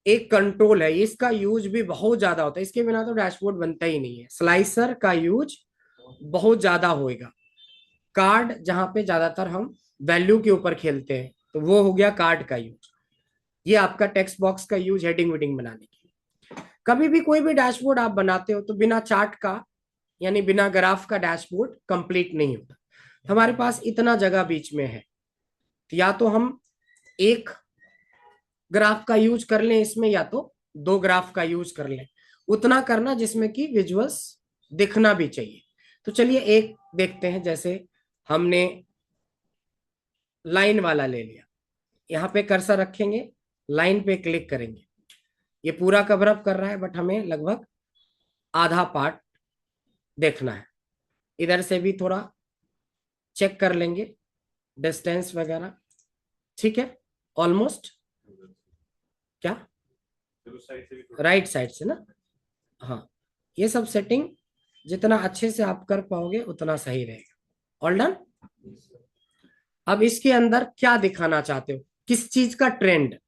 S1: एक कंट्रोल है, इसका यूज भी बहुत ज्यादा होता है, इसके बिना तो डैशबोर्ड बनता ही नहीं है। स्लाइसर का यूज बहुत ज्यादा होएगा। कार्ड जहां पे ज्यादातर हम वैल्यू के ऊपर खेलते हैं, तो वो हो गया कार्ड का यूज। ये आपका टेक्स्ट बॉक्स का यूज हेडिंग वेडिंग बनाने के लिए। कभी भी कोई भी डैशबोर्ड आप बनाते हो तो बिना चार्ट का, यानी बिना ग्राफ का डैशबोर्ड कंप्लीट नहीं होता। हमारे पास इतना जगह बीच में है, तो या तो हम एक ग्राफ का यूज कर लें इसमें, या तो दो ग्राफ का यूज कर लें। उतना करना जिसमें कि विजुअल्स दिखना भी चाहिए। तो चलिए एक देखते हैं। जैसे हमने लाइन वाला ले लिया, यहाँ पे कर्सर रखेंगे, लाइन पे क्लिक करेंगे। ये पूरा कवर अप कर रहा है, बट हमें लगभग आधा पार्ट देखना है। इधर से भी थोड़ा चेक कर लेंगे डिस्टेंस वगैरह। ठीक है, ऑलमोस्ट। क्या? राइट साइड से ना? हाँ, ये सब सेटिंग जितना अच्छे से आप कर पाओगे उतना सही रहेगा। All done. अब इसके अंदर क्या दिखाना चाहते हो, किस चीज का ट्रेंड?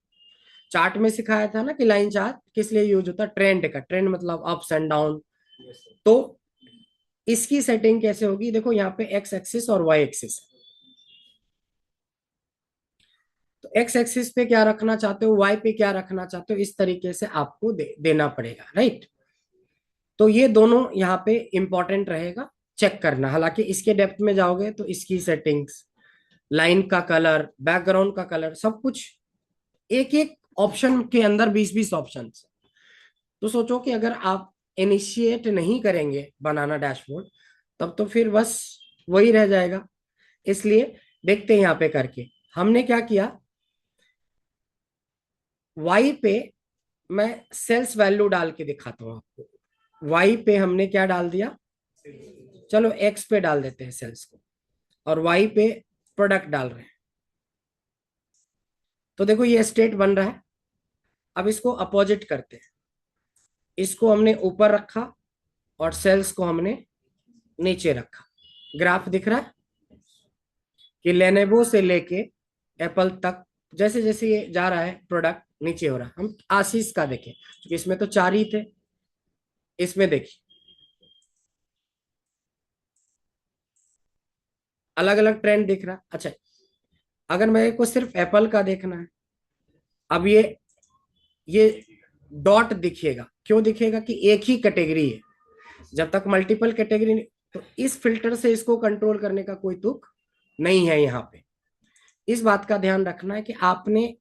S1: चार्ट में सिखाया था ना कि लाइन चार्ट किस लिए यूज होता है? ट्रेंड का। ट्रेंड मतलब अप्स एंड डाउन। तो इसकी सेटिंग कैसे होगी? देखो यहाँ पे एक्स एक्सिस और वाई एक्सिस। तो एक्स एक्सिस पे क्या रखना चाहते हो, वाई पे क्या रखना चाहते हो, इस तरीके से आपको देना पड़ेगा, राइट। तो ये दोनों यहाँ पे इंपॉर्टेंट रहेगा चेक करना। हालांकि इसके डेप्थ में जाओगे तो इसकी सेटिंग्स, लाइन का कलर, बैकग्राउंड का कलर, सब कुछ एक एक ऑप्शन के अंदर 20-20 ऑप्शन। तो सोचो कि अगर आप इनिशिएट नहीं करेंगे बनाना डैशबोर्ड, तब तो फिर बस वही रह जाएगा। इसलिए देखते हैं यहाँ पे करके हमने क्या किया। वाई पे मैं सेल्स वैल्यू डाल के दिखाता हूँ आपको। वाई पे हमने क्या डाल दिया, चलो एक्स पे डाल देते हैं सेल्स को, और वाई पे प्रोडक्ट डाल रहे हैं। तो देखो ये स्टेट बन रहा है। अब इसको अपोजिट करते हैं। इसको हमने ऊपर रखा और सेल्स को हमने नीचे रखा। ग्राफ दिख रहा है कि लेनेवो से लेके एप्पल तक जैसे जैसे ये जा रहा है प्रोडक्ट नीचे हो रहा है। हम आशीष का देखें, क्योंकि इसमें तो 4 ही थे। इसमें देखिए अलग अलग ट्रेंड दिख रहा है। अच्छा, अगर मेरे को सिर्फ एप्पल का देखना है, अब ये डॉट दिखेगा। क्यों दिखेगा? कि एक ही कैटेगरी है। जब तक मल्टीपल कैटेगरी, तो इस फिल्टर से इसको कंट्रोल करने का कोई तुक नहीं है यहाँ पे। इस बात का ध्यान रखना है कि आपने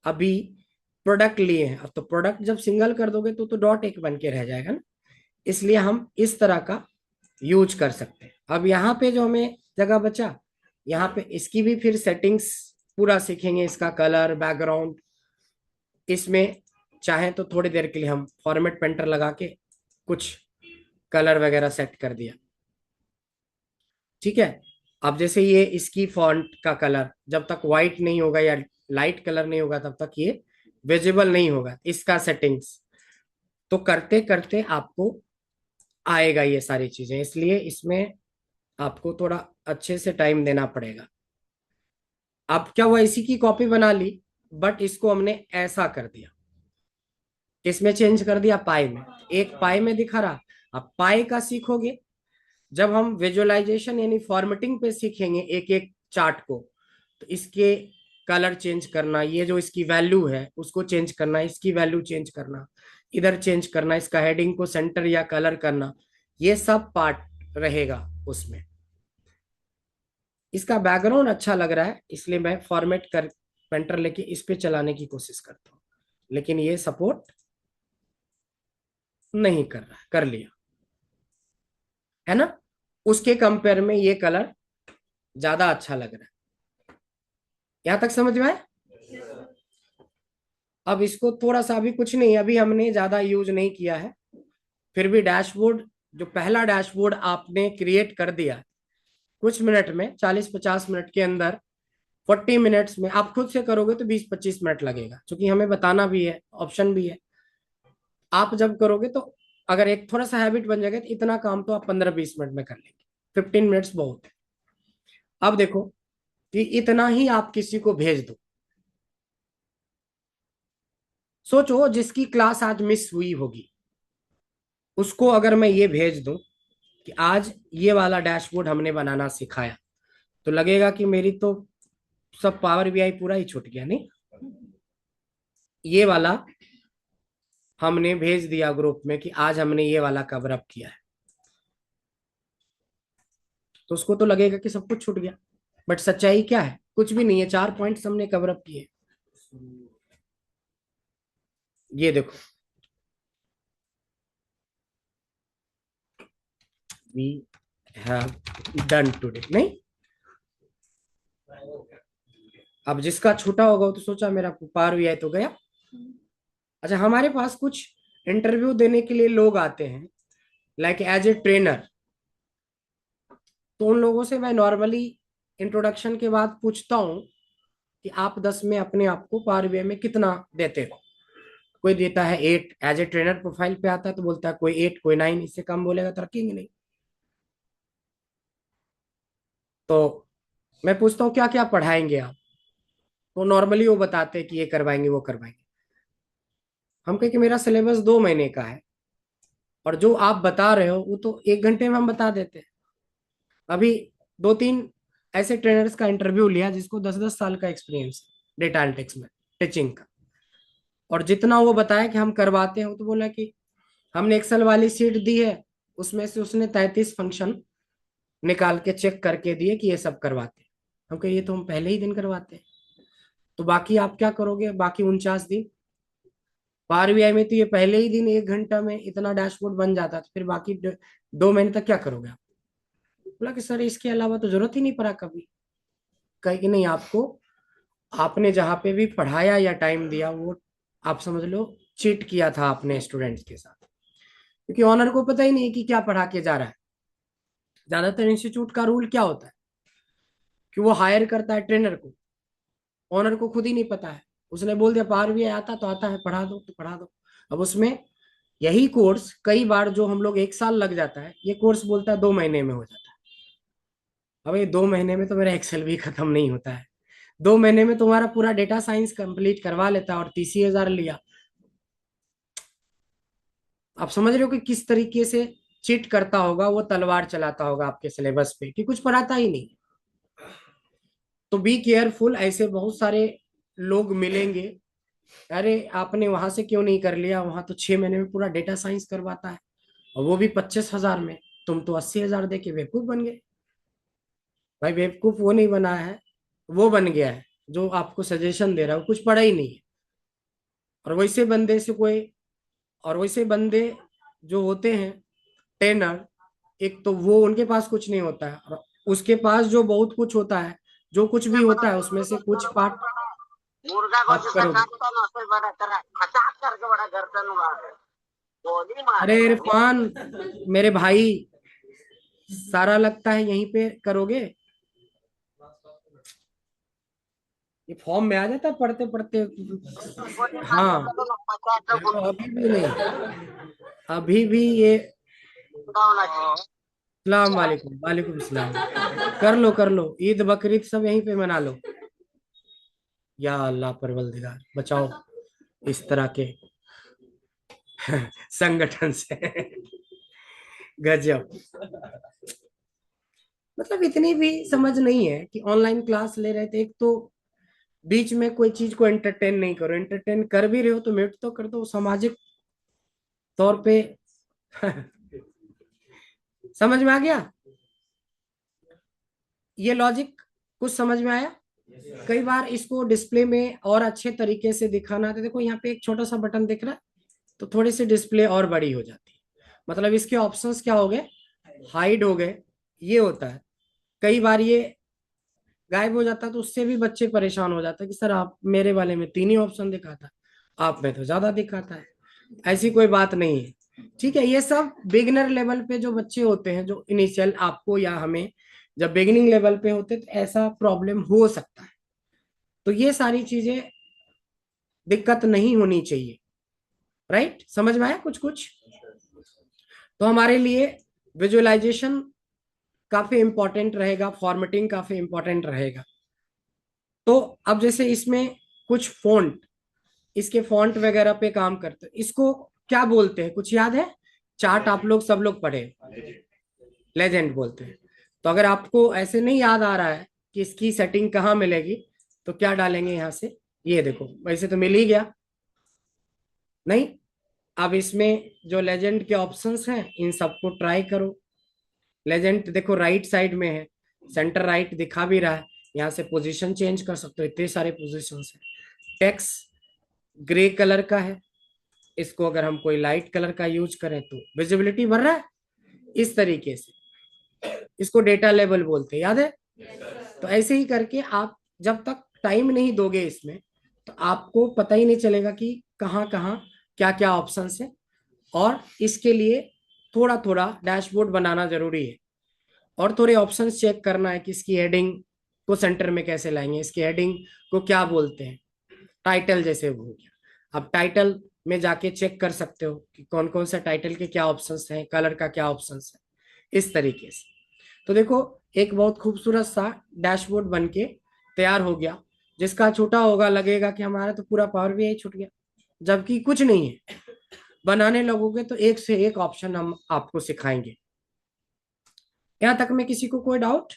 S1: अभी प्रोडक्ट लिए हैं। अब तो प्रोडक्ट जब सिंगल कर दोगे तो डॉट एक बन के रह जाएगा ना। इसलिए हम इस तरह का यूज कर सकते हैं। अब यहाँ पे जो हमें जगह बचा, यहाँ पे इसकी भी फिर सेटिंग्स पूरा सीखेंगे, इसका कलर बैकग्राउंड। इसमें चाहे तो थोड़ी देर के लिए हम फॉर्मेट पेंटर लगा के कुछ कलर वगैरह सेट कर दिया, ठीक है। अब जैसे ये इसकी फॉन्ट का कलर जब तक व्हाइट नहीं होगा या लाइट कलर नहीं होगा तब तक ये विजिबल नहीं होगा, इसका सेटिंग्स तो करते करते आपको आएगा ये सारी चीजें, इसलिए इसमें आपको थोड़ा अच्छे से टाइम देना पड़ेगा। अब क्या हुआ, इसी की कॉपी बना ली, बट इसको हमने ऐसा कर दिया, किसमें चेंज कर दिया, पाई में। एक पाई में दिखा रहा, अब पाई का सीखोगे जब हम विजुअलाइजेशन यानी फॉर्मेटिंग पे सीखेंगे एक एक चार्ट को, तो इसके कलर चेंज करना, ये जो इसकी वैल्यू है उसको चेंज करना, इसकी वैल्यू चेंज करना, इधर चेंज करना, इसका हेडिंग को सेंटर या कलर करना, ये सब पार्ट रहेगा उसमें। इसका बैकग्राउंड अच्छा लग रहा है इसलिए मैं फॉर्मेट कर पेंटर लेके इस पे चलाने की कोशिश करता हूँ, लेकिन ये सपोर्ट नहीं कर रहा है, कर लिया है ना। उसके कंपेयर में ये कलर ज्यादा अच्छा लग रहा है। यहां तक समझ में आए? अब इसको थोड़ा सा, अभी कुछ नहीं, अभी हमने ज्यादा यूज नहीं किया है, फिर भी डैशबोर्ड, जो पहला डैशबोर्ड आपने क्रिएट कर दिया कुछ मिनट में, 40-50 मिनट के अंदर, 40 मिनट्स में आप खुद से करोगे तो 20-25 मिनट लगेगा, क्योंकि हमें बताना भी है, ऑप्शन भी है। आप जब करोगे तो अगर एक थोड़ा सा हैबिट बन जाएगा तो इतना काम तो आप 15-20 मिनट में कर लेंगे, 15 मिनट्स बहुत है। अब देखो कि इतना ही आप किसी को भेज दो, सोचो जिसकी क्लास आज मिस हुई होगी, उसको अगर मैं ये भेज दूं कि आज ये वाला डैशबोर्ड हमने बनाना सिखाया, तो लगेगा कि मेरी तो सब पावर बीआई पूरा ही छूट गया, नहीं। ये वाला हमने भेज दिया ग्रुप में कि आज हमने ये वाला कवर अप किया है, तो उसको तो लगेगा कि सब कुछ छूट गया, बट सच्चाई क्या है, कुछ भी नहीं है, 4 पॉइंट्स हमने कवर अप किए। ये देखो, वी हैव डन टुडे, नहीं। अब जिसका छूटा होगा वो तो सोचा मेरा पार भी आए तो गया। अच्छा, हमारे पास कुछ इंटरव्यू देने के लिए लोग आते हैं, लाइक एज ए ट्रेनर, तो उन लोगों से मैं नॉर्मली इंट्रोडक्शन के बाद पूछता हूँ कि आप 10 में अपने आप को पावर बीआई में कितना देते हो। कोई देता है 8, एज ए ट्रेनर प्रोफाइल पे आता है तो बोलता है कोई 8 कोई 9, इससे कम बोलेगा तो रखेंगे नहीं। तो मैं पूछता हूँ क्या क्या पढ़ाएंगे आप, तो नॉर्मली वो बताते हैं कि ये करवाएंगे वो करवाएंगे। हम कहे कि मेरा सिलेबस 2 महीने का है, और जो आप बता रहे हो वो तो 1 घंटे में हम बता देते हैं। अभी 2-3 ऐसे ट्रेनर्स का इंटरव्यू लिया जिसको 10-10 साल का एक्सपीरियंस डेटा एनालिटिक्स में टीचिंग का, और जितना वो बताया कि हम करवाते हैं, तो बोला कि हमने एक्सेल वाली सीट दी है, उसमें से उसने 33 फंक्शन निकाल के चेक करके दिए कि ये सब करवाते हैं। हम कहे ये तो हम पहले ही दिन करवाते हैं, तो बाकी आप क्या करोगे बाकी 49 दिन? पावर बीआई में तो ये पहले ही दिन 1 घंटा में इतना डैशबोर्ड बन जाता, तो फिर बाकी 2 महीने तक क्या करोगे आप? बोला कि सर इसके अलावा तो जरूरत ही नहीं पड़ा कभी। कहे कि नहीं, आपको, आपने जहाँ पे भी पढ़ाया या टाइम दिया वो आप समझ लो चीट किया था अपने स्टूडेंट्स के साथ, क्योंकि ऑनर को पता ही नहीं है कि क्या पढ़ा के जा रहा है। ज्यादातर इंस्टीट्यूट का रूल क्या होता है कि वो हायर करता है ट्रेनर को, ऑनर को खुद ही नहीं पता है, उसने बोल दिया पावर भी आता तो आता है, पढ़ा दो तो पढ़ा दो। अब उसमें यही कोर्स कई बार जो हम लोग 1 साल लग जाता है, ये कोर्स बोलता है 2 महीने में हो जाता है। अब ये 2 महीने में तो मेरा एक्सेल भी खत्म नहीं होता है, 2 महीने में तुम्हारा पूरा डेटा साइंस कंप्लीट करवा लेता और 30,000 लिया। आप समझ रहे हो कि किस तरीके से चीट करता होगा वो, तलवार चलाता होगा आपके सिलेबस पे कि कुछ पढ़ाता ही नहीं। तो बी केयरफुल, ऐसे बहुत सारे लोग मिलेंगे, अरे आपने वहां से क्यों नहीं कर लिया, वहां तो 6 महीने में पूरा डेटा साइंस करवाता है, और वो भी 25,000 में, तुम तो 80,000 दे के बेवकूफ बन गए। भाई बेवकूफ वो नहीं बना है, वो बन गया है जो आपको सजेशन दे रहा है, वो कुछ पढ़ा ही नहीं है। और वैसे बंदे से कोई, और वैसे बंदे जो होते हैं ट्रेनर, एक तो वो उनके पास कुछ नहीं होता है, और उसके पास जो बहुत कुछ होता है जो कुछ भी होता है उसमें से कुछ पार्ट
S2: मुर्गा को
S1: आप
S2: जितना
S1: करोगे।
S2: काटता ना उससे बड़ा तेरा खचाक करके बड़ा गर्दन मारे, गोली
S1: अरे
S2: मारेगा वो।
S1: इरफान मेरे भाई, सारा लगता है यहीं पे करोगे। ये फॉर्म में आ जाता है पढ़ते पढ़ते।
S2: गोली मारने
S1: हाँ,
S2: लगे ना पचास तो
S1: देखो अभी भी नहीं, अभी भी ये।
S2: गुंडा होना चाहिए।
S1: सलाम वालेकुम, वालेकुम सलाम। कर लो, ईद बकरीद सब यहीं पे मना लो। या अल्लाह परवरदिगार बचाओ इस तरह के संगठन से। गजब। मतलब इतनी भी समझ नहीं है कि ऑनलाइन क्लास ले रहे थे, एक तो बीच में कोई चीज को एंटरटेन नहीं करो, एंटरटेन कर भी रहे हो तो म्यूट तो कर दो सामाजिक तौर पे। समझ में आ गया ये लॉजिक? कुछ समझ में आया? कई बार इसको डिस्प्ले में और अच्छे तरीके से दिखाना, तो देखो यहाँ पे एक छोटा सा बटन दिख रहा है, तो थोड़ी सी डिस्प्ले और बड़ी हो जाती है। मतलब इसके ऑप्शंस क्या हो गए, हाइड हो गए। ये होता है कई बार ये गायब हो जाता है, तो उससे भी बच्चे परेशान हो जाते हैं कि सर आप मेरे वाले में 3 ही ऑप्शन दिखाता, आप में तो ज्यादा दिखाता है। ऐसी कोई बात नहीं है, ठीक है। ये सब बिगिनर लेवल पे जो बच्चे होते हैं, जो इनिशियल आपको या हमें जब बिगिनिंग लेवल पे होते तो ऐसा प्रॉब्लम हो सकता है। तो ये सारी चीजें दिक्कत नहीं होनी चाहिए। राइट, समझ में आया कुछ कुछ? तो हमारे लिए विजुअलाइजेशन काफी इंपॉर्टेंट रहेगा, फॉर्मेटिंग काफी इंपॉर्टेंट रहेगा। तो अब जैसे इसमें कुछ फॉन्ट, इसके फॉन्ट वगैरह पे काम करते हैं, इसको क्या बोलते हैं कुछ याद है? चार्ट आप लोग सब लोग पढ़े, लेजेंड बोलते हैं। तो अगर आपको ऐसे नहीं याद आ रहा है कि इसकी सेटिंग कहाँ मिलेगी, तो क्या डालेंगे यहाँ से, ये देखो वैसे तो मिल ही गया नहीं। अब इसमें जो लेजेंड के ऑप्शंस हैं इन सबको ट्राई करो। लेजेंड देखो राइट साइड में है, सेंटर राइट दिखा भी रहा है। यहाँ से पोजीशन चेंज कर सकते हो, इतने सारे पोजीशंस हैं। टेक्स ग्रे कलर का है, इसको अगर हम कोई लाइट कलर का यूज करें तो विजिबिलिटी बढ़ रहा है इस तरीके से। इसको डेटा लेवल बोलते हैं, याद है? तो ऐसे ही करके आप जब तक टाइम नहीं दोगे इसमें, तो आपको पता ही नहीं चलेगा कि कहाँ कहाँ क्या क्या ऑप्शन है। और इसके लिए थोड़ा थोड़ा डैशबोर्ड बनाना जरूरी है, और थोड़े ऑप्शंस चेक करना है कि इसकी हेडिंग को सेंटर में कैसे लाएंगे, इसकी हेडिंग को क्या बोलते हैं। टाइटल जैसे हो गया, अब टाइटल में जाके चेक कर सकते हो कि कौन कौन सा टाइटल के क्या ऑप्शंस हैं, कलर का क्या ऑप्शंस है, इस तरीके से। तो देखो एक बहुत खूबसूरत सा डैशबोर्ड बन के तैयार हो गया। जिसका छोटा होगा लगेगा कि हमारा तो पूरा पावर भी छूट गया, जबकि कुछ नहीं है। बनाने लगोगे तो एक से एक ऑप्शन हम आपको सिखाएंगे। यहाँ तक में किसी को कोई डाउट?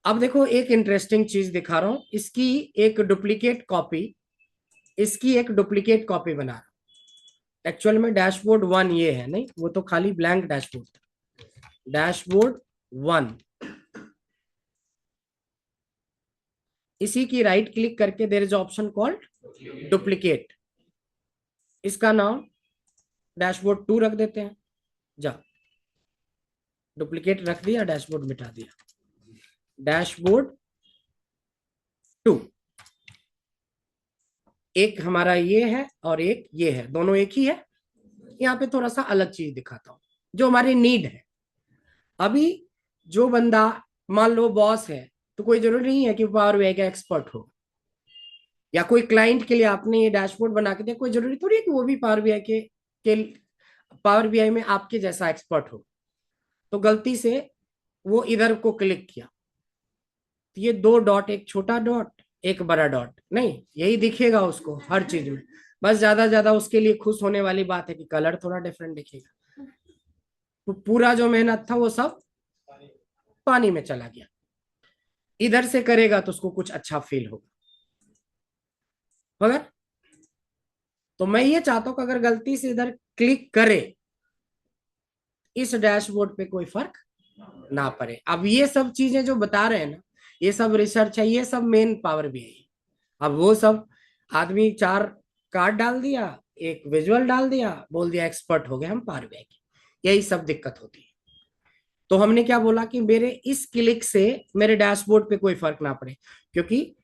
S1: अब देखो एक इंटरेस्टिंग चीज दिखा रहा हूं, इसकी एक डुप्लीकेट कॉपी बना रहा हूं। एक्चुअल में डैशबोर्ड 1 ये है, नहीं वो तो खाली ब्लैंक डैशबोर्ड था। डैशबोर्ड 1, इसी की राइट क्लिक करके there is option called duplicate. इसका नाम डैशबोर्ड 2 रख देते हैं। जा, डुप्लीकेट रख दिया, डैशबोर्ड मिटा दिया। डैशबोर्ड 2, एक हमारा ये है और एक ये है, दोनों एक ही है। यहाँ पे थोड़ा सा अलग चीज दिखाता हूँ जो हमारी नीड है। अभी जो बंदा मान लो बॉस है, तो कोई जरूरी नहीं है कि पावर बीआई का एक्सपर्ट हो, या कोई क्लाइंट के लिए आपने ये डैशबोर्ड बना के दिया, कोई जरूरी थोड़ी है कि वो भी के पावर बीआई में आपके जैसा एक्सपर्ट हो। तो गलती से वो इधर को क्लिक किया, तो ये 2 डॉट, एक छोटा डॉट एक बड़ा डॉट, नहीं यही दिखेगा उसको हर चीज में। बस ज्यादा उसके लिए खुश होने वाली बात है कि कलर थोड़ा डिफरेंट दिखेगा। तो पूरा जो मेहनत था वो सब पानी में चला गया। इधर से करेगा तो उसको कुछ अच्छा फील होगा। मगर तो मैं ये चाहता हूं कि अगर गलती से इधर क्लिक करे, इस डैशबोर्ड पे कोई फर्क ना पड़े। अब ये सब चीजें जो बता रहे हैं ना, ये सब रिसर्च है, ये सब मेन पावर भी है। अब वो सब आदमी 4 कार्ड डाल दिया, एक विजुअल डाल दिया, बोल दिया एक्सपर्ट हो गए हम पावर बीआई के। यही सब दिक्कत होती है। तो हमने क्या बोला कि मेरे इस क्लिक से मेरे डैशबोर्ड पे कोई फर्क ना पड़े, क्योंकि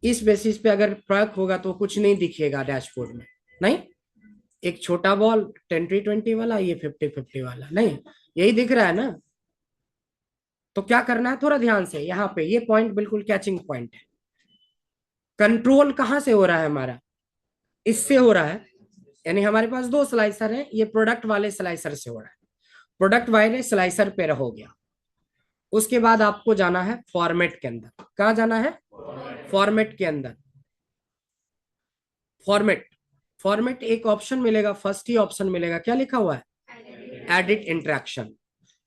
S1: इस बेसिस पे अगर फर्क होगा तो कुछ नहीं दिखेगा डैशबोर्ड में। नहीं, एक छोटा बॉल 10-20 वाला, ये 50-50 वाला, नहीं, यही दिख रहा है ना। तो क्या करना है, थोड़ा ध्यान से, यहाँ पे ये पॉइंट बिल्कुल कैचिंग पॉइंट है। कंट्रोल कहाँ से हो रहा है हमारा, इससे हो रहा है। यानी हमारे पास दो स्लाइसर है, ये प्रोडक्ट वाले स्लाइसर से हो रहा है। प्रोडक्ट वाले स्लाइसर पे रहो गया। उसके बाद आपको जाना है फॉर्मेट के अंदर। कहाँ जाना है, फॉर्मेट के अंदर। फॉर्मेट, फॉर्मेट एक ऑप्शन मिलेगा, फर्स्ट ही ऑप्शन मिलेगा, क्या लिखा हुआ है, एडिट इंटरेक्शन।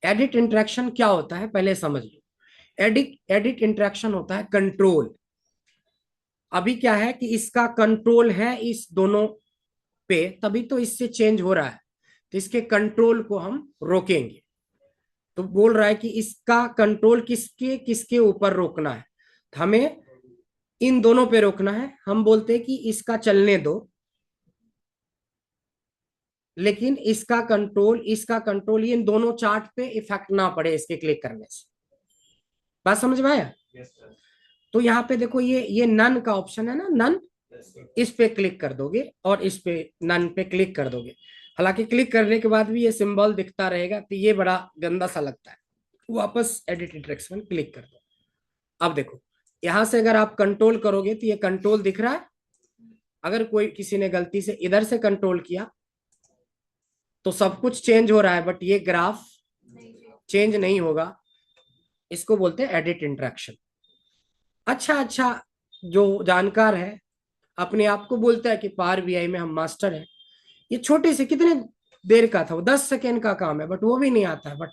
S1: एडिट इंटरेक्शन क्या होता है पहले समझ लो। एडिट इंटरेक्शन होता है कंट्रोल। अभी क्या है कि इसका कंट्रोल है इस दोनों पे, तभी तो इससे चेंज हो रहा है। तो इसके कंट्रोल को हम रोकेंगे। तो बोल रहा है कि इसका कंट्रोल किसके किसके ऊपर रोकना है, तो हमें इन दोनों पे रोकना है। हम बोलते हैं कि इसका चलने दो, लेकिन इसका कंट्रोल इन दोनों चार्ट पे इफेक्ट ना पड़े इसके क्लिक करने से। बात समझ में आया? तो यहाँ पे देखो, ये नन का ऑप्शन है ना, नन, इस पे क्लिक कर दोगे और इस पे नन पे क्लिक कर दोगे। हालांकि क्लिक करने के बाद भी ये सिंबल दिखता रहेगा, तो ये बड़ा गंदा सा लगता है। वापस एडिट इंटरेक्शन क्लिक कर दो। अब देखो, यहां से अगर आप कंट्रोल करोगे तो ये कंट्रोल दिख रहा है। अगर कोई किसी ने गलती से इधर से कंट्रोल किया तो सब कुछ चेंज हो रहा है, बट ये ग्राफ चेंज नहीं होगा। इसको बोलते हैं एडिट इंटरेक्शन। अच्छा अच्छा, जो जानकार है अपने आप को बोलता है कि पावर बीआई में हम मास्टर हैं। ये छोटे से कितने देर का था, वो 10 सेकेंड का काम है, बट वो भी नहीं आता है, बट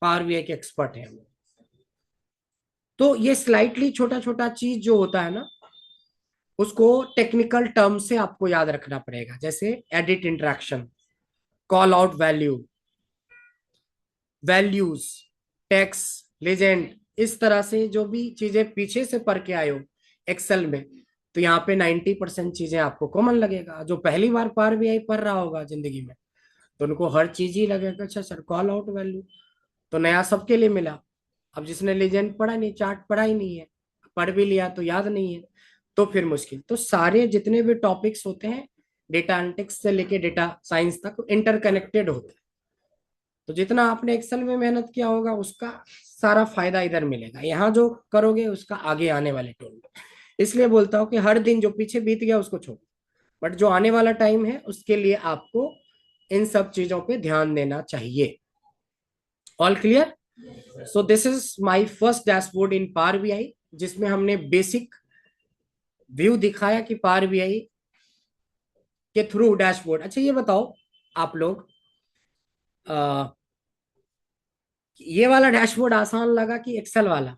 S1: पावर बीआई के एक्सपर्ट है हम। तो ये स्लाइटली छोटा छोटा चीज जो होता है ना, उसको टेक्निकल टर्म से आपको याद रखना पड़ेगा। जैसे edit interaction, call out value, values, text, legend, इस तरह से जो भी चीजें पीछे से पढ़ के आए हो एक्सेल में, तो यहाँ पे 90% चीजें आपको कॉमन लगेगा। जो पहली बार पावर बीआई पढ़ रहा होगा जिंदगी में, तो उनको हर चीज ही लगेगा अच्छा सर, कॉल आउट वैल्यू तो नया सबके लिए मिला। अब जिसने लेजेंड पढ़ा नहीं, चार्ट पढ़ा ही नहीं है, पढ़ भी लिया तो याद नहीं है, तो फिर मुश्किल। तो सारे जितने भी टॉपिक्स होते हैं डेटा एनालिटिक्स से लेके डेटा साइंस तक इंटरकनेक्टेड होते हैं। तो जितना आपने एक्सेल में मेहनत किया होगा उसका सारा फायदा इधर मिलेगा, यहाँ जो करोगे उसका आगे आने वाले टूल में। इसलिए बोलता हूँ कि हर दिन जो पीछे बीत गया उसको छोड़ो, बट जो आने वाला टाइम है उसके लिए आपको इन सब चीजों पे ध्यान देना चाहिए। All clear? So this is my first dashboard in power BI, जिसमें हमने बेसिक व्यू दिखाया कि पावर बीआई के थ्रू डैशबोर्ड। अच्छा ये बताओ आप लोग, ये वाला डैशबोर्ड आसान लगा कि एक्सेल वाला?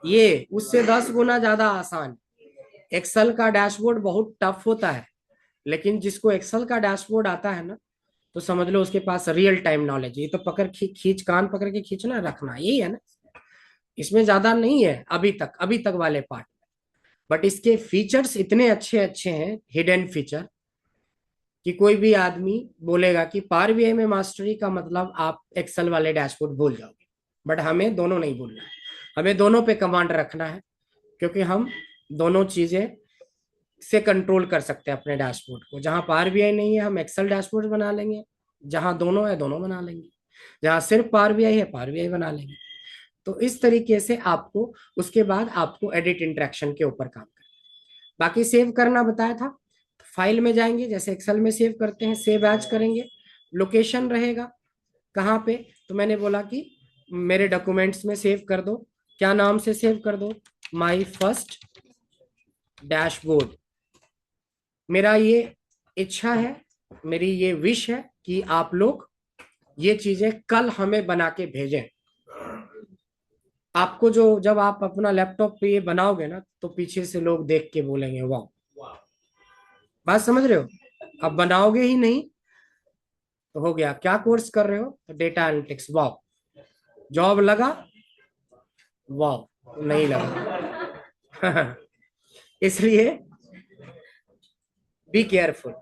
S1: ये उससे 10 गुना ज्यादा आसान। एक्सेल का डैशबोर्ड बहुत टफ होता है, लेकिन जिसको एक्सेल का डैशबोर्ड आता है ना, तो समझ लो उसके पास रियल टाइम नॉलेज। ये तो पकड़ खींच कान पकड़ के खींचना रखना, यही है ना। इसमें ज्यादा नहीं है अभी तक वाले पार्ट। बट इसके फीचर्स इतने अच्छे अच्छे हैं, हिडन फीचर, कि कोई भी आदमी बोलेगा कि पावर बीआई में मास्टरी का मतलब आप एक्सेल वाले डैशबोर्ड भूल जाओगे। बट हमें दोनों नहीं भूलना है, हमें दोनों पे कमांड रखना है, क्योंकि हम दोनों चीजें से कंट्रोल कर सकते हैं अपने डैशबोर्ड को। जहां पावर बीआई नहीं है हम एक्सेल डैशबोर्ड बना लेंगे, जहां दोनों है दोनों बना लेंगे, जहां सिर्फ पावर बीआई है पावर बीआई बना लेंगे। तो इस तरीके से आपको, उसके बाद आपको एडिट इंटरेक्शन के ऊपर काम करना। बाकी सेव करना बताया था, फाइल में जाएंगे जैसे एक्सेल में सेव करते हैं, सेव एज करेंगे। लोकेशन रहेगा कहाँ पे, तो मैंने बोला कि मेरे डॉक्यूमेंट्स में सेव कर दो। क्या नाम से सेव कर दो, माय फर्स्ट डैशबोर्ड। मेरा ये इच्छा है, मेरी ये विश है कि आप लोग ये चीजें कल हमें बना के भेजें। आपको जो, जब आप अपना लैपटॉप पे ये बनाओगे ना, तो पीछे से लोग देख के बोलेंगे वाह। बात समझ रहे हो? अब बनाओगे ही नहीं तो हो गया, क्या कोर्स कर रहे हो, तो डेटा एनालिटिक्स, वाह। जॉब लगा, वाह नहीं लगा। इसलिए बी केयरफुल।